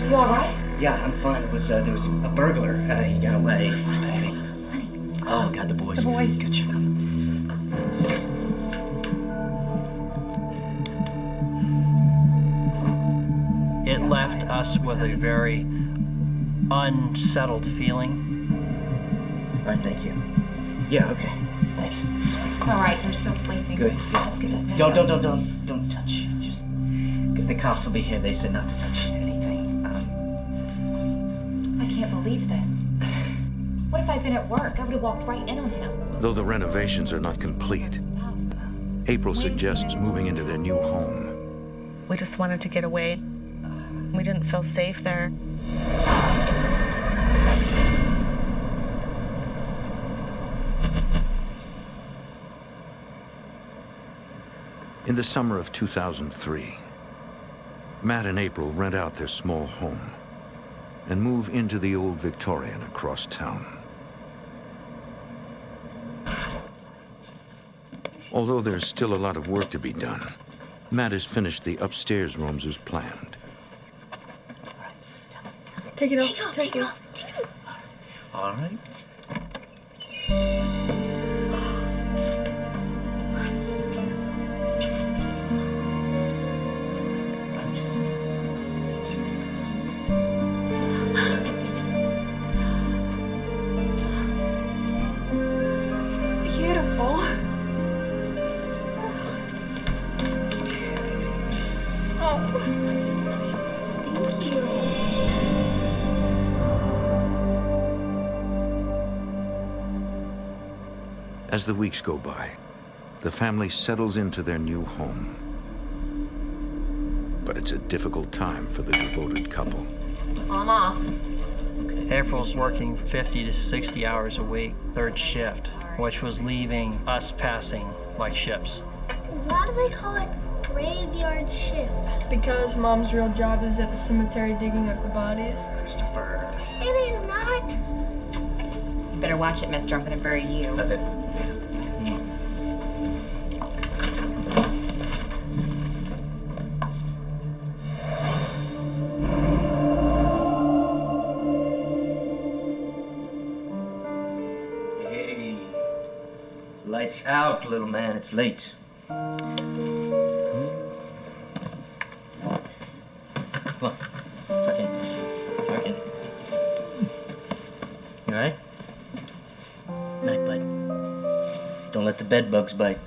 Speaker 7: You all right?
Speaker 18: Yeah, I'm fine. It was there was a burglar. He got away.
Speaker 7: Honey.
Speaker 18: Oh God, the boys.
Speaker 7: The boys.
Speaker 18: Good check on them.
Speaker 17: It left us with a very unsettled feeling.
Speaker 18: All right, thank you. Yeah, okay. Thanks.
Speaker 7: It's all right. They're still sleeping.
Speaker 18: Good. Yeah.
Speaker 7: Let's get this mess
Speaker 18: Don't
Speaker 7: up.
Speaker 18: touch. Just the cops will be here. They said not to touch anything.
Speaker 7: I can't believe this. What if I'd been at work? I would have walked right in on him.
Speaker 1: Though the renovations are not complete, April suggests moving into their new home.
Speaker 24: We just wanted to get away. We didn't feel safe there.
Speaker 1: In the summer of 2003, Matt and April rent out their small home and move into the old Victorian across town. Although there's still a lot of work to be done, Matt has finished the upstairs rooms as planned.
Speaker 2: Take it off. Take it off.
Speaker 18: All right.
Speaker 24: It's beautiful.
Speaker 2: Thank you.
Speaker 1: As the weeks go by, the family settles into their new home. But it's a difficult time for the devoted couple.
Speaker 7: I'm off.
Speaker 17: April's working 50 to 60 hours a week, third shift, which was leaving us passing like ships.
Speaker 2: Why do they call it graveyard shift? Because Mom's real job is at the cemetery digging up the bodies.
Speaker 18: Christopher.
Speaker 2: It is not.
Speaker 7: You better watch it, mister. I'm gonna bury you.
Speaker 18: Love it. Hey. Lights out, little man. It's late. Come on. Tuck in. Tuck in. You alright? Night, bud. Don't let the bed bugs bite.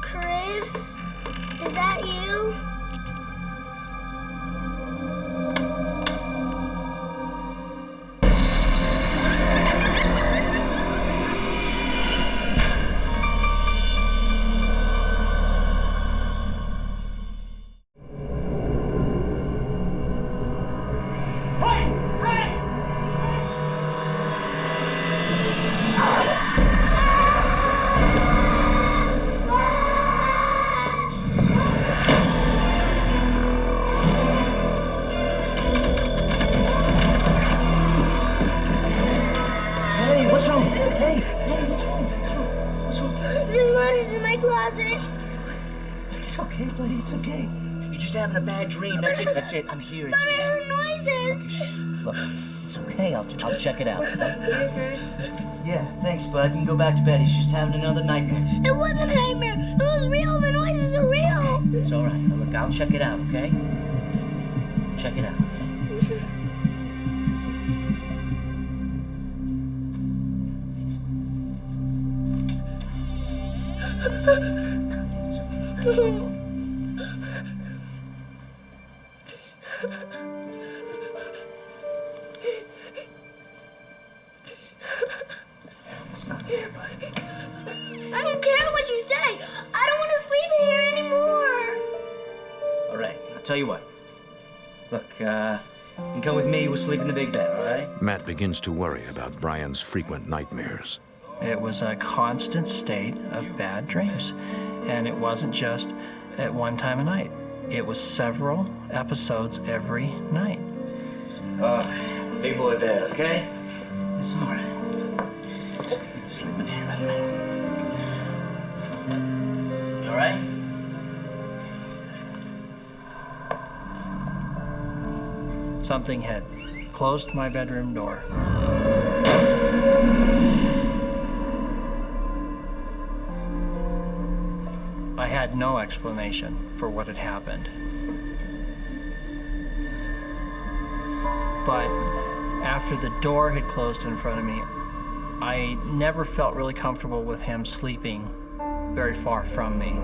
Speaker 2: Chris, is that you?
Speaker 18: What's wrong? Hey, what's wrong? What's wrong?
Speaker 2: There's monsters in my closet.
Speaker 18: It's okay, buddy. It's okay. You're just having a bad dream. That's it. I'm here.
Speaker 2: But I heard noises.
Speaker 18: Look, it's okay. I'll check it out.
Speaker 2: Okay.
Speaker 18: Yeah, thanks, bud. You can go back to bed. He's just having another nightmare.
Speaker 2: It wasn't a nightmare. It was real. The noises are real.
Speaker 18: It's all right. Now, look, I'll check it out, okay? Check it out.
Speaker 2: I don't care what you say. I don't want to sleep in here anymore.
Speaker 18: All right, I'll tell you what. Look, you can come with me. We'll sleep in the big bed, all right?
Speaker 1: Matt begins to worry about Brian's frequent nightmares.
Speaker 17: It was a constant state of bad dreams, and it wasn't just at one time a night. It was several episodes every night.
Speaker 18: Big boy bed, okay? It's all right. Sleep in here, right? You all right?
Speaker 17: Something had closed my bedroom door. I had no explanation for what had happened. But after the door had closed in front of me, I never felt really comfortable with him sleeping very far from me.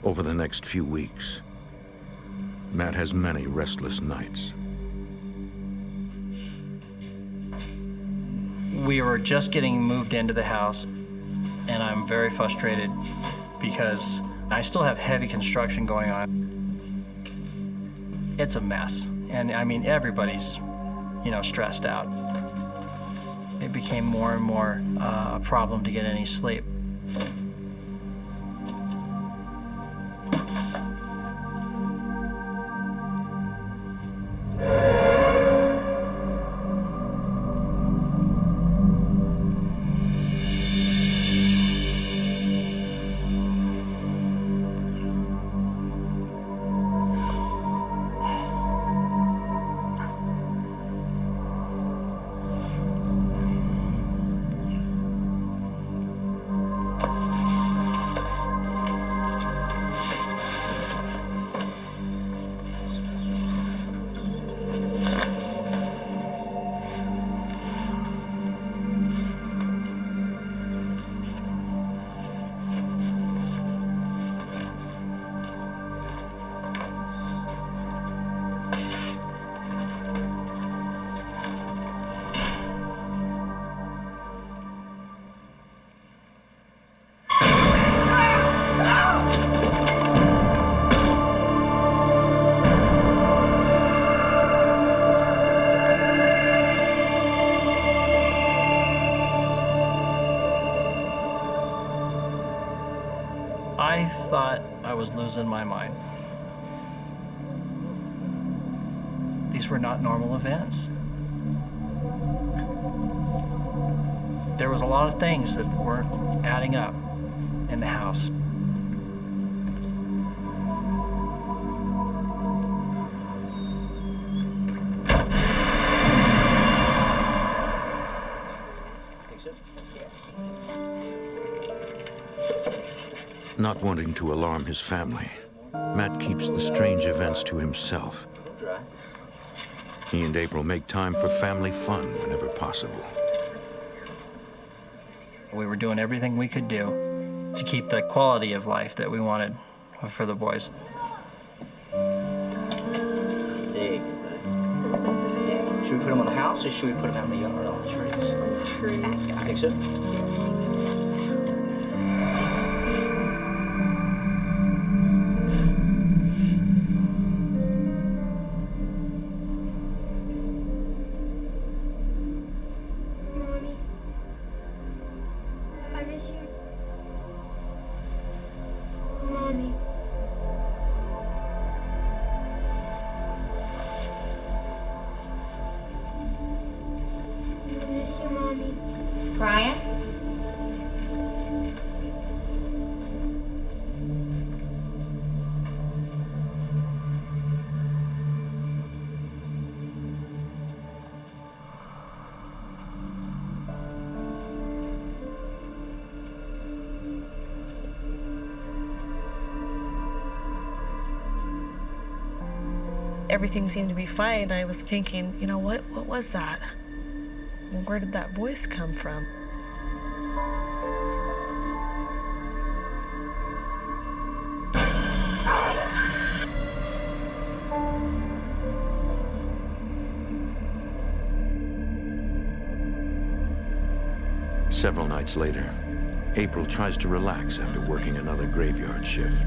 Speaker 1: Over the next few weeks, Matt has many restless nights.
Speaker 17: We were just getting moved into the house, and I'm very frustrated because I still have heavy construction going on. It's a mess, and I mean, everybody's, stressed out. It became more and more a problem to get any sleep. I thought I was losing my mind. These were not normal events. There was a lot of things that weren't adding up in the house.
Speaker 1: Not wanting to alarm his family, Matt keeps the strange events to himself. He and April make time for family fun whenever possible.
Speaker 17: We were doing everything we could do to keep the quality of life that we wanted for the boys.
Speaker 18: Should we put them on the house or should we put them out in the yard on the trees?
Speaker 2: Tree.
Speaker 18: I think so.
Speaker 2: Mommy, I miss you. Mommy. I miss you, Mommy.
Speaker 7: Brian?
Speaker 24: Everything seemed to be fine. I was thinking, what was that? And where did that voice come from?
Speaker 1: Several nights later, April tries to relax after working another graveyard shift.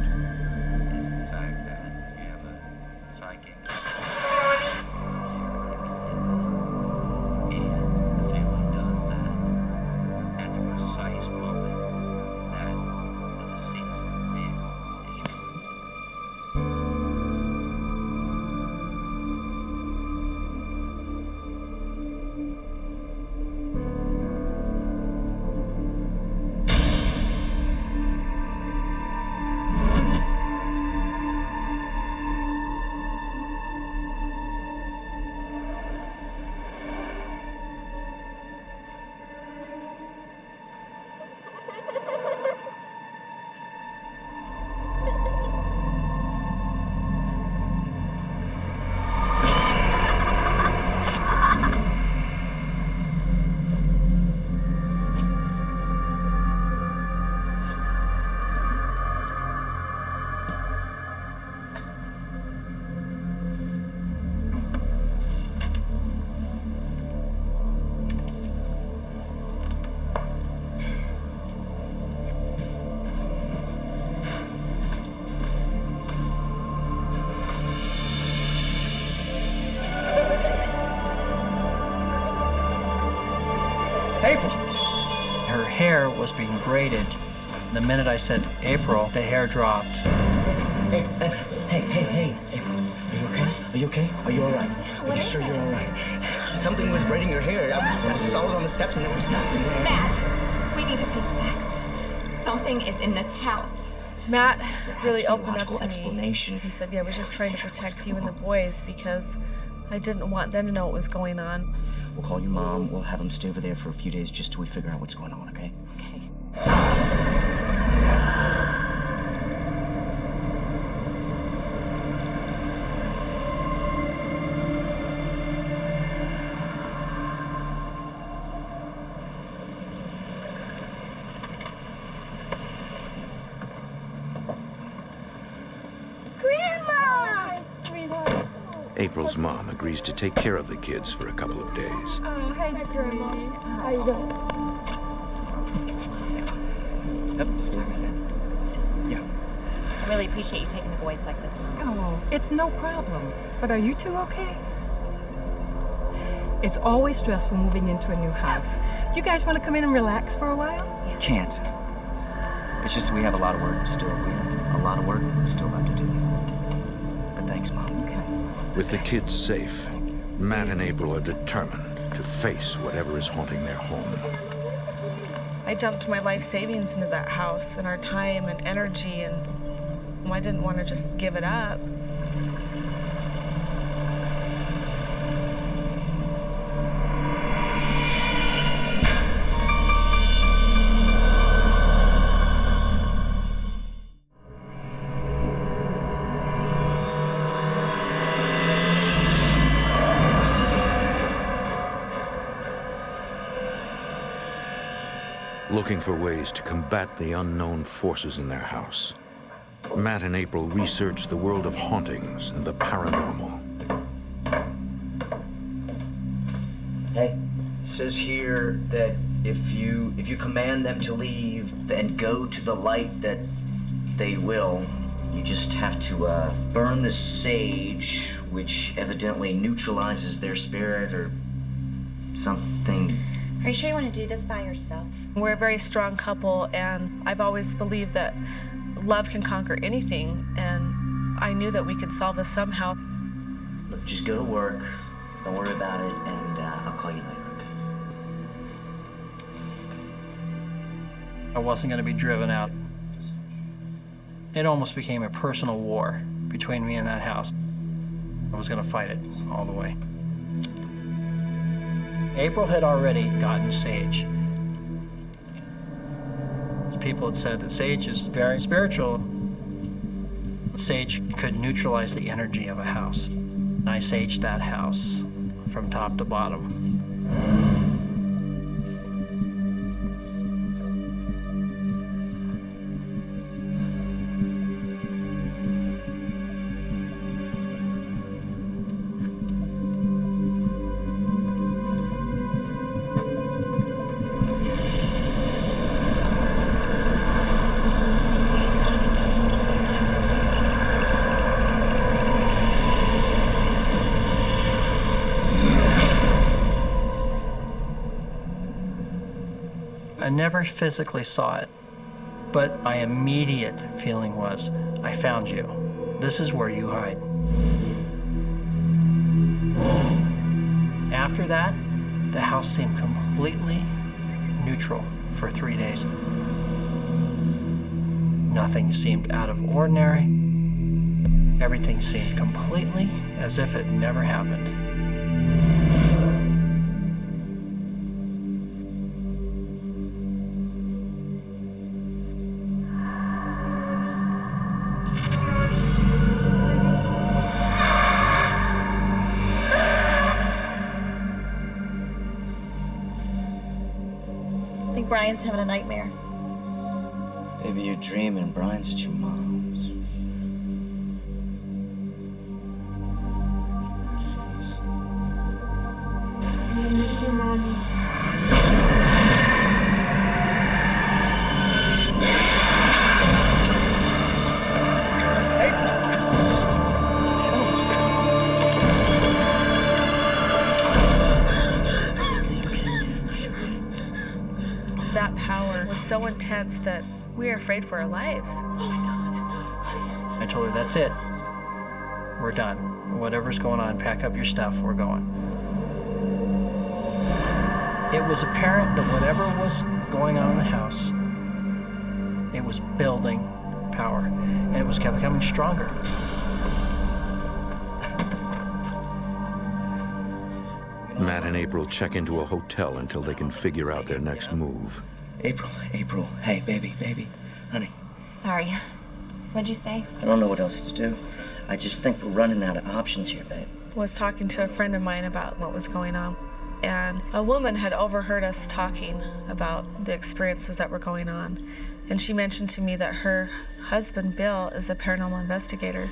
Speaker 18: April!
Speaker 17: Her hair was being braided. The minute I said April, the hair dropped.
Speaker 18: Hey, April. Are you okay? Are you okay? Are you all right? Are you sure you're all right? Something was braiding your hair. I saw it on the steps and there was nothing there.
Speaker 7: Matt, we need to face facts. Something is in this house.
Speaker 24: Matt really opened up to
Speaker 18: explanation.
Speaker 24: me. He said, I was just trying to protect you and the boys because I didn't want them to know what was going on.
Speaker 18: We'll call your mom. We'll have them stay over there for a few days just till we figure out what's going on, okay?
Speaker 7: Okay.
Speaker 1: April's mom agrees to take care of the kids for a couple of days.
Speaker 2: Oh, hi, Grandma. How you doing?
Speaker 18: Yep, stay right there. Yeah.
Speaker 7: I really appreciate you taking the boys like this, Mom.
Speaker 4: Oh, it's no problem. But are you two okay? It's always stressful moving into a new house. Do you guys want to come in and relax for a while?
Speaker 18: Can't. It's just we have a lot of work still. We have a lot of work we still have to do. But thanks, Mom.
Speaker 4: Okay.
Speaker 1: With the kids safe, Matt and April are determined to face whatever is haunting their home.
Speaker 24: I dumped my life savings into that house and our time and energy, and I didn't want to just give it up.
Speaker 1: Looking for ways to combat the unknown forces in their house, Matt and April research the world of hauntings and the paranormal.
Speaker 18: Hey, it says here that if you command them to leave and go to the light, that they will. You just have to burn the sage, which evidently neutralizes their spirit or something.
Speaker 7: Are you sure you want to do this by yourself?
Speaker 24: We're a very strong couple, and I've always believed that love can conquer anything, and I knew that we could solve this somehow.
Speaker 18: Look, just go to work. Don't worry about it, and I'll call you later, okay?
Speaker 17: I wasn't going to be driven out. It almost became a personal war between me and that house. I was going to fight it all the way. April had already gotten sage. People had said that sage is very spiritual. Sage could neutralize the energy of a house. I saged that house from top to bottom. I never physically saw it, but my immediate feeling was, I found you. This is where you hide. After that, the house seemed completely neutral for 3 days. Nothing seemed out of ordinary. Everything seemed completely as if it never happened.
Speaker 7: I think Brian's having a nightmare.
Speaker 18: Maybe you're dreaming Brian's at your mom's.
Speaker 24: was so intense that we were afraid for our lives.
Speaker 17: I told her, that's it. We're done. Whatever's going on, pack up your stuff, we're going. It was apparent that whatever was going on in the house, it was building power, and it was kept becoming stronger.
Speaker 1: Matt and April check into a hotel until they can figure out their next move.
Speaker 18: April, hey, baby, honey.
Speaker 7: Sorry. What'd you say?
Speaker 18: I don't know what else to do. I just think we're running out of options here, babe.
Speaker 24: I was talking to a friend of mine about what was going on, and a woman had overheard us talking about the experiences that were going on. And she mentioned to me that her husband, Bill, is a paranormal investigator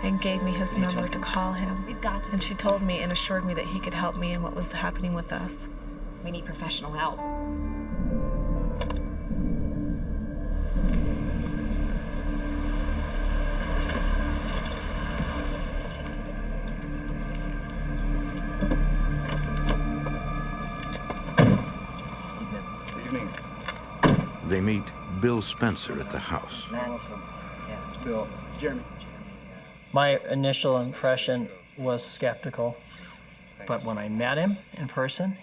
Speaker 24: and gave me his number to call him.
Speaker 7: We've got to.
Speaker 24: And she told me and assured me that he could help me in what was happening with us.
Speaker 7: We need professional help.
Speaker 1: They meet Bill Spencer at the house.
Speaker 17: Bill. Jeremy. My initial impression was skeptical, but when I met him in person,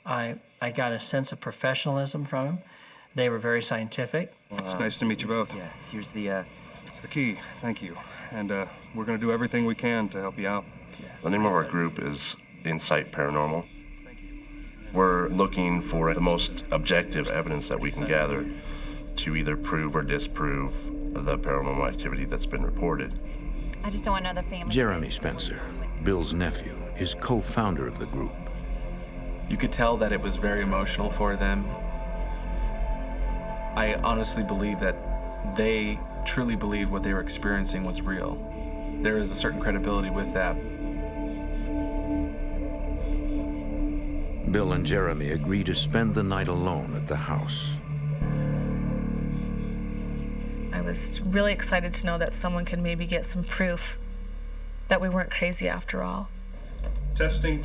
Speaker 17: I got a sense of professionalism from him. They were very scientific.
Speaker 11: It's nice to meet you both.
Speaker 18: Yeah, here's the,
Speaker 11: It's the key, thank you. And we're gonna do everything we can to help you out.
Speaker 13: The name of our group is Insight Paranormal. We're looking for the most objective evidence that we can gather to either prove or disprove the paranormal activity that's been reported.
Speaker 7: I just don't want another family.
Speaker 1: Jeremy Spencer, Bill's nephew, is co-founder of the group.
Speaker 16: You could tell that it was very emotional for them. I honestly believe that they truly believed what they were experiencing was real. There is a certain credibility with that.
Speaker 1: Bill and Jeremy agree to spend the night alone at the house.
Speaker 24: I was really excited to know that someone could maybe get some proof that we weren't crazy after all.
Speaker 11: Testing.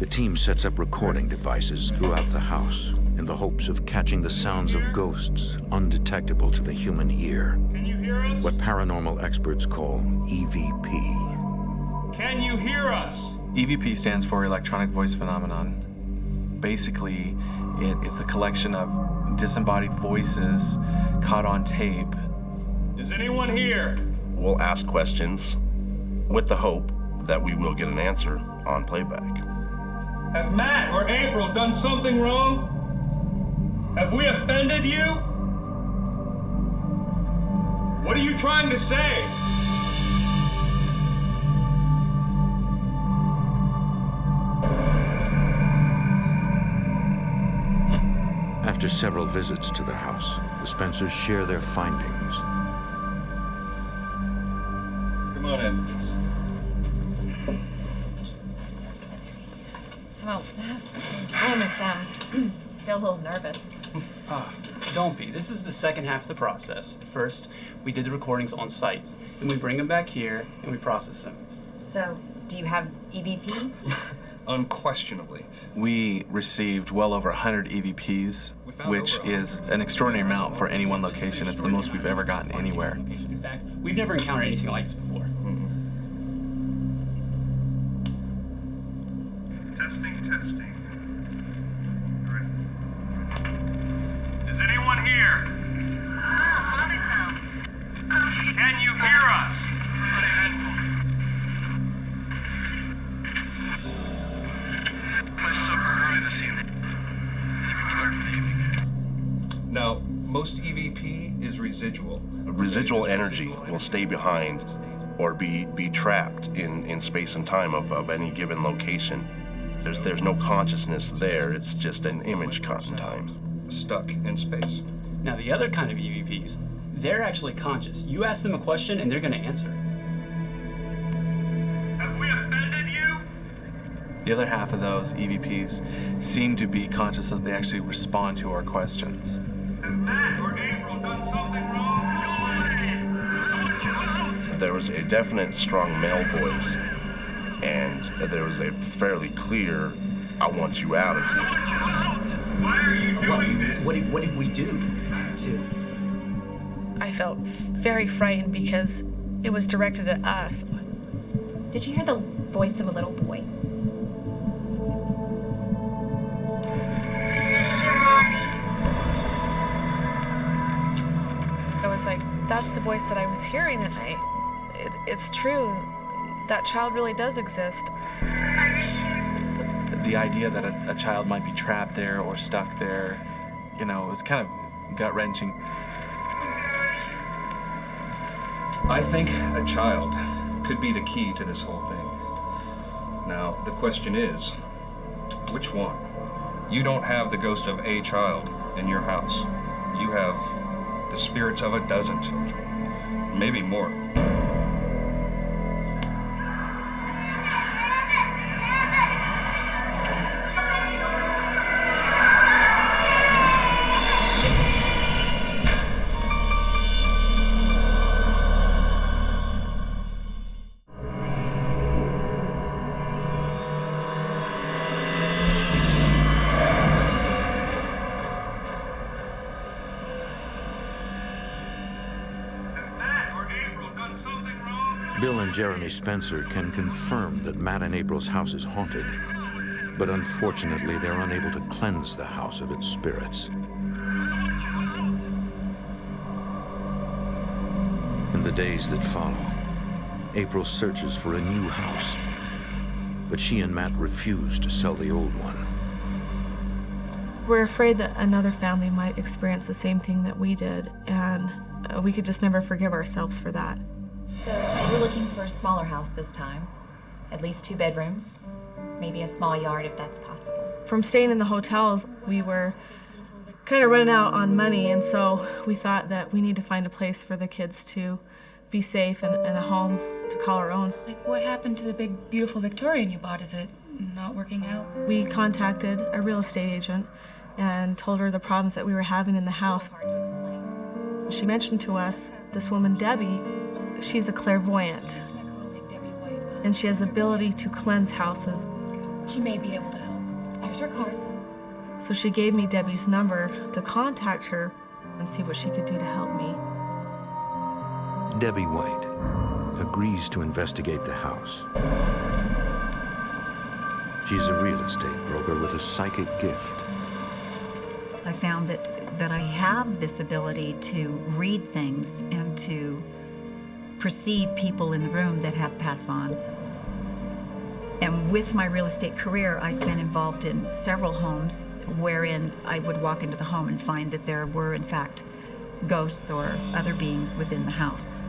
Speaker 1: The team sets up recording devices throughout the house in the hopes of catching the sounds of ghosts undetectable to the human ear.
Speaker 11: Can you hear us?
Speaker 1: What paranormal experts call EVP.
Speaker 11: Can you hear us?
Speaker 16: EVP stands for Electronic Voice Phenomenon. Basically, it is the collection of disembodied voices caught on tape.
Speaker 11: Is anyone here?
Speaker 13: We'll ask questions with the hope that we will get an answer on playback.
Speaker 11: Have Matt or April done something wrong? Have we offended you? What are you trying to say?
Speaker 1: After several visits to the house, the Spencers share their findings.
Speaker 11: Come on in.
Speaker 7: Oh, I almost feel a little nervous.
Speaker 19: Don't be. This is the second half of the process. First, we did the recordings on site. Then we bring them back here and we process them.
Speaker 7: So, do you have EVP?
Speaker 11: Unquestionably.
Speaker 16: We received well over 100 EVPs, which is an extraordinary amount for any one location. It's the most we've ever gotten anywhere.
Speaker 19: In fact, we've never encountered anything like this before.
Speaker 11: Testing. Is anyone here? Can you hear us? Now, most EVP is residual.
Speaker 13: Residual energy will stay behind or be trapped in space and time of any given location. There's no consciousness there, it's just an image caught in time.
Speaker 11: Stuck in space.
Speaker 19: Now, the other kind of EVPs, they're actually conscious. You ask them a question and they're going to answer.
Speaker 11: Have we offended you?
Speaker 16: The other half of those EVPs seem to be conscious as they actually respond to our questions.
Speaker 11: Have Matt or April done something wrong?
Speaker 13: There was a definite strong male voice, and there was a fairly clear, I want you out of here.
Speaker 18: What did we do to...
Speaker 24: I felt very frightened because it was directed at us.
Speaker 7: Did you hear the voice of a little boy?
Speaker 24: I was like, that's the voice that I was hearing at night. It's true. That child really does exist.
Speaker 16: The idea that a child might be trapped there or stuck there, you know, it was kind of gut-wrenching.
Speaker 11: I think a child could be the key to this whole thing. Now, the question is, which one? You don't have the ghost of a child in your house. You have the spirits of a dozen children, maybe more.
Speaker 1: Bill and Jeremy Spencer can confirm that Matt and April's house is haunted, but unfortunately they're unable to cleanse the house of its spirits. In the days that follow, April searches for a new house, but she and Matt refuse to sell the old one.
Speaker 24: We're afraid that another family might experience the same thing that we did, and we could just never forgive ourselves for that.
Speaker 7: So we're looking for a smaller house this time. At least 2 bedrooms, maybe a small yard if that's possible.
Speaker 24: From staying in the hotels, we were kind of running out on money, and so we thought that we need to find a place for the kids to be safe and a home to call our own.
Speaker 10: Like, what happened to the big, beautiful Victorian you bought? Is it not working out?
Speaker 24: We contacted a real estate agent and told her the problems that we were having in the house. She mentioned to us this woman, Debbie. She's a clairvoyant, and she has the ability to cleanse houses.
Speaker 10: She may be able to help. Here's her card.
Speaker 24: So she gave me Debbie's number to contact her and see what she could do to help me.
Speaker 1: Debbie White agrees to investigate the house. She's a real estate broker with a psychic gift.
Speaker 12: I found that I have this ability to read things and to perceive people in the room that have passed on. And with my real estate career, I've been involved in several homes wherein I would walk into the home and find that there were, in fact, ghosts or other beings within the house,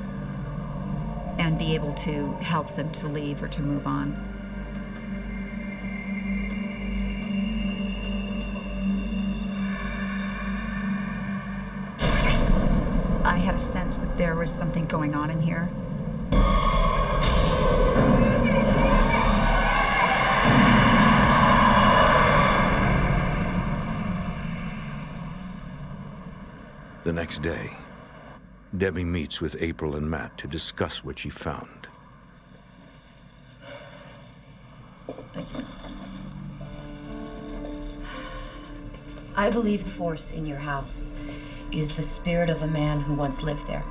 Speaker 12: and be able to help them to leave or to move on. I had a sense that there was something going on in here.
Speaker 1: The next day, Debbie meets with April and Matt to discuss what she found.
Speaker 22: I believe the force in your house is the spirit of a man who once lived there.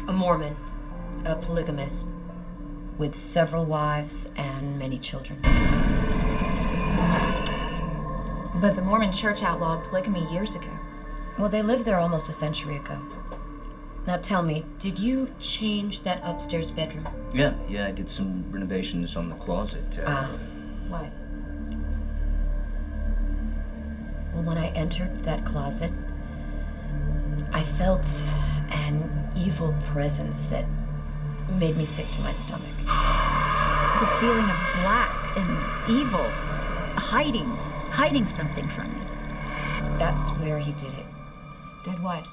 Speaker 22: A Mormon, a polygamist, with several wives and many children.
Speaker 7: But the Mormon church outlawed polygamy years ago.
Speaker 22: Well, they lived there almost a century ago. Now tell me, did you change that upstairs bedroom?
Speaker 18: Yeah, I did some renovations on the closet.
Speaker 22: Why? Well, when I entered that closet, I felt an evil presence that made me sick to my stomach.
Speaker 12: The feeling of black and evil, hiding something from me.
Speaker 22: That's where he did it.
Speaker 7: Did what?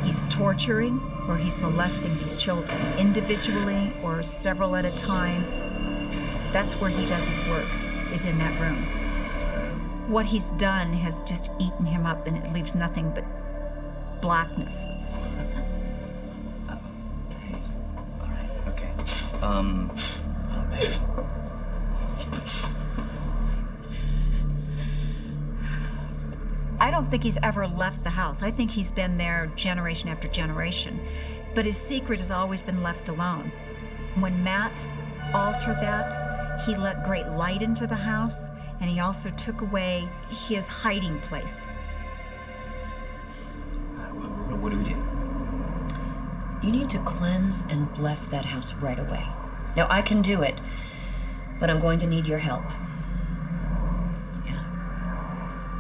Speaker 12: He's torturing or he's molesting these children, individually or several at a time. That's where he does his work, is in that room. What he's done has just eaten him up, and it leaves nothing but blackness.
Speaker 18: Okay.
Speaker 12: don't think he's ever left the house. I think he's been there generation after generation. But his secret has always been left alone. When Matt altered that, he let great light into the house, and he also took away his hiding place.
Speaker 18: What do we do?
Speaker 22: You need to cleanse and bless that house right away. Now, I can do it, but I'm going to need your help.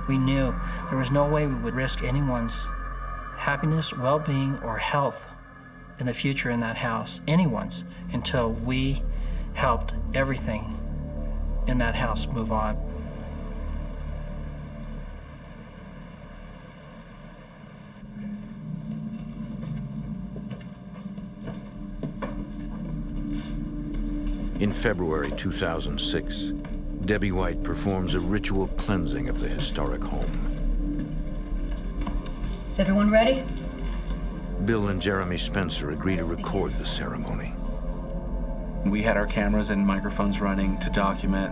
Speaker 17: We knew there was no way we would risk anyone's happiness, well-being, or health in the future in that house, anyone's, until we helped everything in that house move on.
Speaker 1: In February 2006, Debbie White performs a ritual cleansing of the historic home.
Speaker 22: Is everyone ready?
Speaker 1: Bill and Jeremy Spencer agree to record the ceremony.
Speaker 16: We had our cameras and microphones running to document,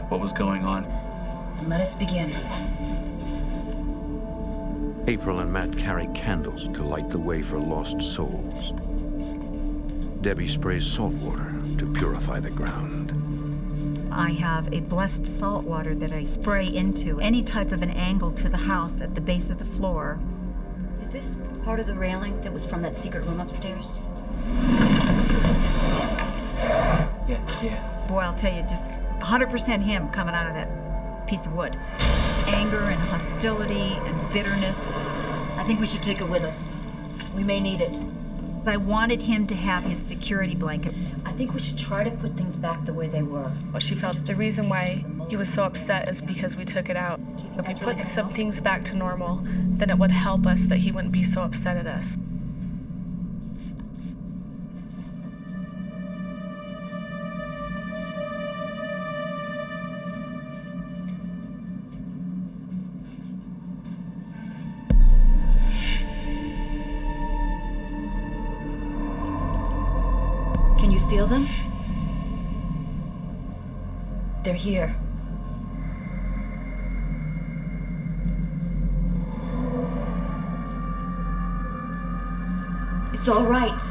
Speaker 16: what was going on.
Speaker 22: And let us begin.
Speaker 1: April and Matt carry candles to light the way for lost souls. Debbie sprays salt water to purify the ground.
Speaker 12: I have a blessed salt water that I spray into any type of an angle to the house at the base of the floor.
Speaker 22: Is this part of the railing that was from that secret room upstairs?
Speaker 18: Yeah.
Speaker 12: Boy, I'll tell you, just 100% him coming out of that piece of wood. Anger and hostility and bitterness.
Speaker 22: I think we should take it with us. We may need it.
Speaker 12: I wanted him to have his security blanket.
Speaker 22: I think we should try to put things back the way they were.
Speaker 24: Well, she felt the reason why he was so upset is because we took it out. If we put some things back to normal, then it would help us that he wouldn't be so upset at us.
Speaker 22: Can you feel them? They're here. It's all right.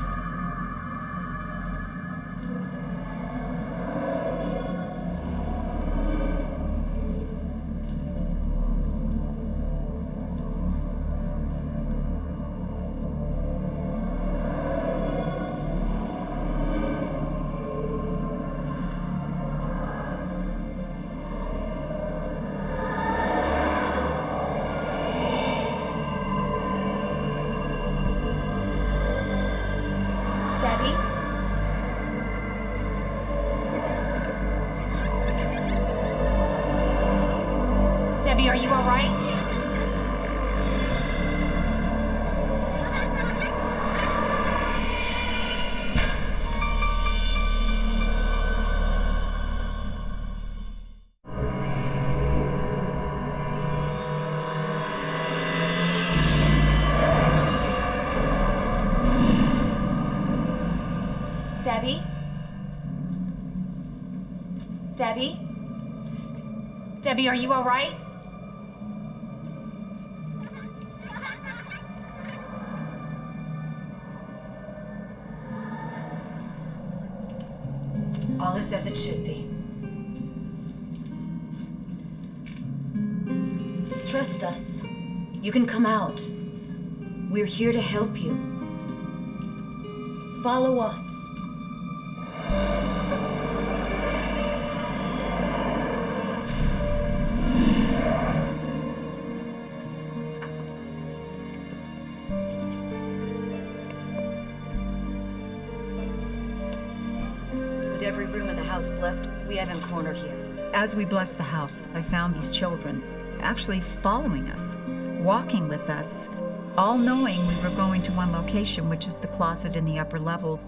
Speaker 22: Debbie, are you all right? Debbie? Debbie? Debbie, are you all right? All is as it should be. Trust us. You can come out. We're here to help you. Follow us. With every room in the house blessed, we have him cornered here.
Speaker 12: As we blessed the house, I found these children actually following us, walking with us, all knowing we were going to one location, which is the closet in the upper level.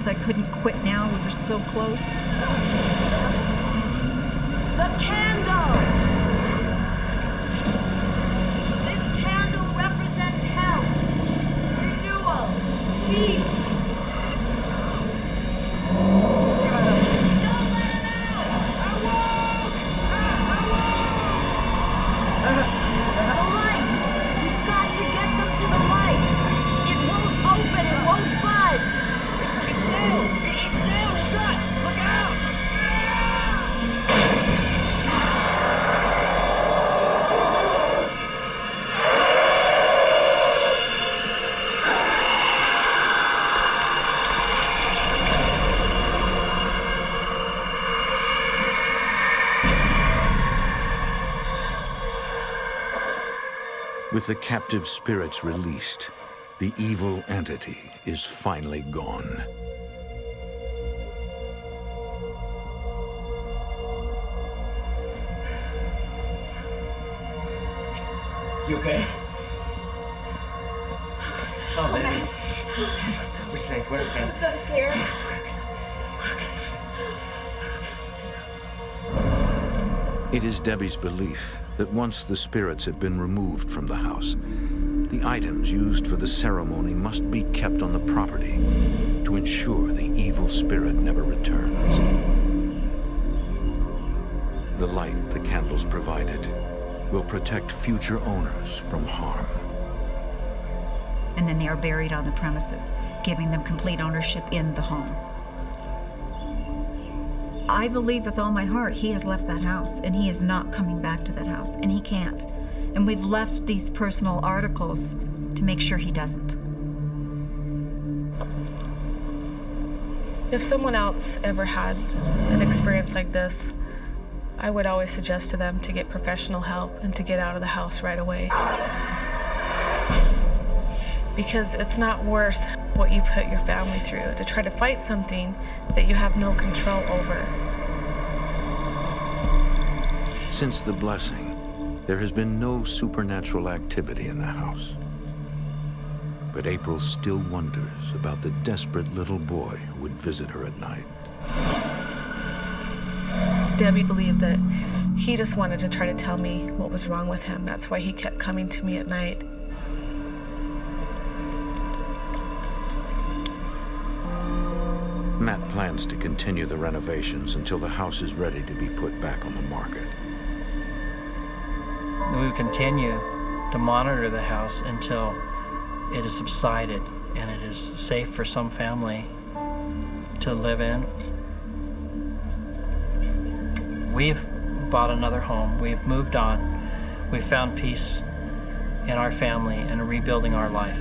Speaker 12: I couldn't quit now. We were so close.
Speaker 22: The candle! This candle represents health, renewal, peace. Don't let him out! I won't! The light! You've got to get them to the light! It won't open, it won't budge!
Speaker 5: It's nailed shut! Look out!
Speaker 1: With the captive spirits released, the evil entity is finally gone.
Speaker 18: You okay? Oh, baby.
Speaker 22: Matt.
Speaker 18: We're safe. We're okay.
Speaker 22: I'm so scared.
Speaker 1: It is Debbie's belief that once the spirits have been removed from the house, the items used for the ceremony must be kept on the property to ensure the evil spirit never returns. The light the candles provided will protect future owners from harm.
Speaker 12: And then they are buried on the premises, giving them complete ownership in the home. I believe with all my heart he has left that house, and he is not coming back to that house, and he can't. And we've left these personal articles to make sure he doesn't.
Speaker 24: If someone else ever had an experience like this, I would always suggest to them to get professional help and to get out of the house right away. Because it's not worth what you put your family through to try to fight something that you have no control over.
Speaker 1: Since the blessing, there has been no supernatural activity in the house. But April still wonders about the desperate little boy who would visit her at night.
Speaker 24: Debbie believed that he just wanted to try to tell me what was wrong with him. That's why he kept coming to me at night.
Speaker 1: Matt plans to continue the renovations until the house is ready to be put back on the market.
Speaker 17: We will continue to monitor the house until it has subsided and it is safe for some family to live in. We've bought another home. We've moved on. We've found peace in our family and rebuilding our life.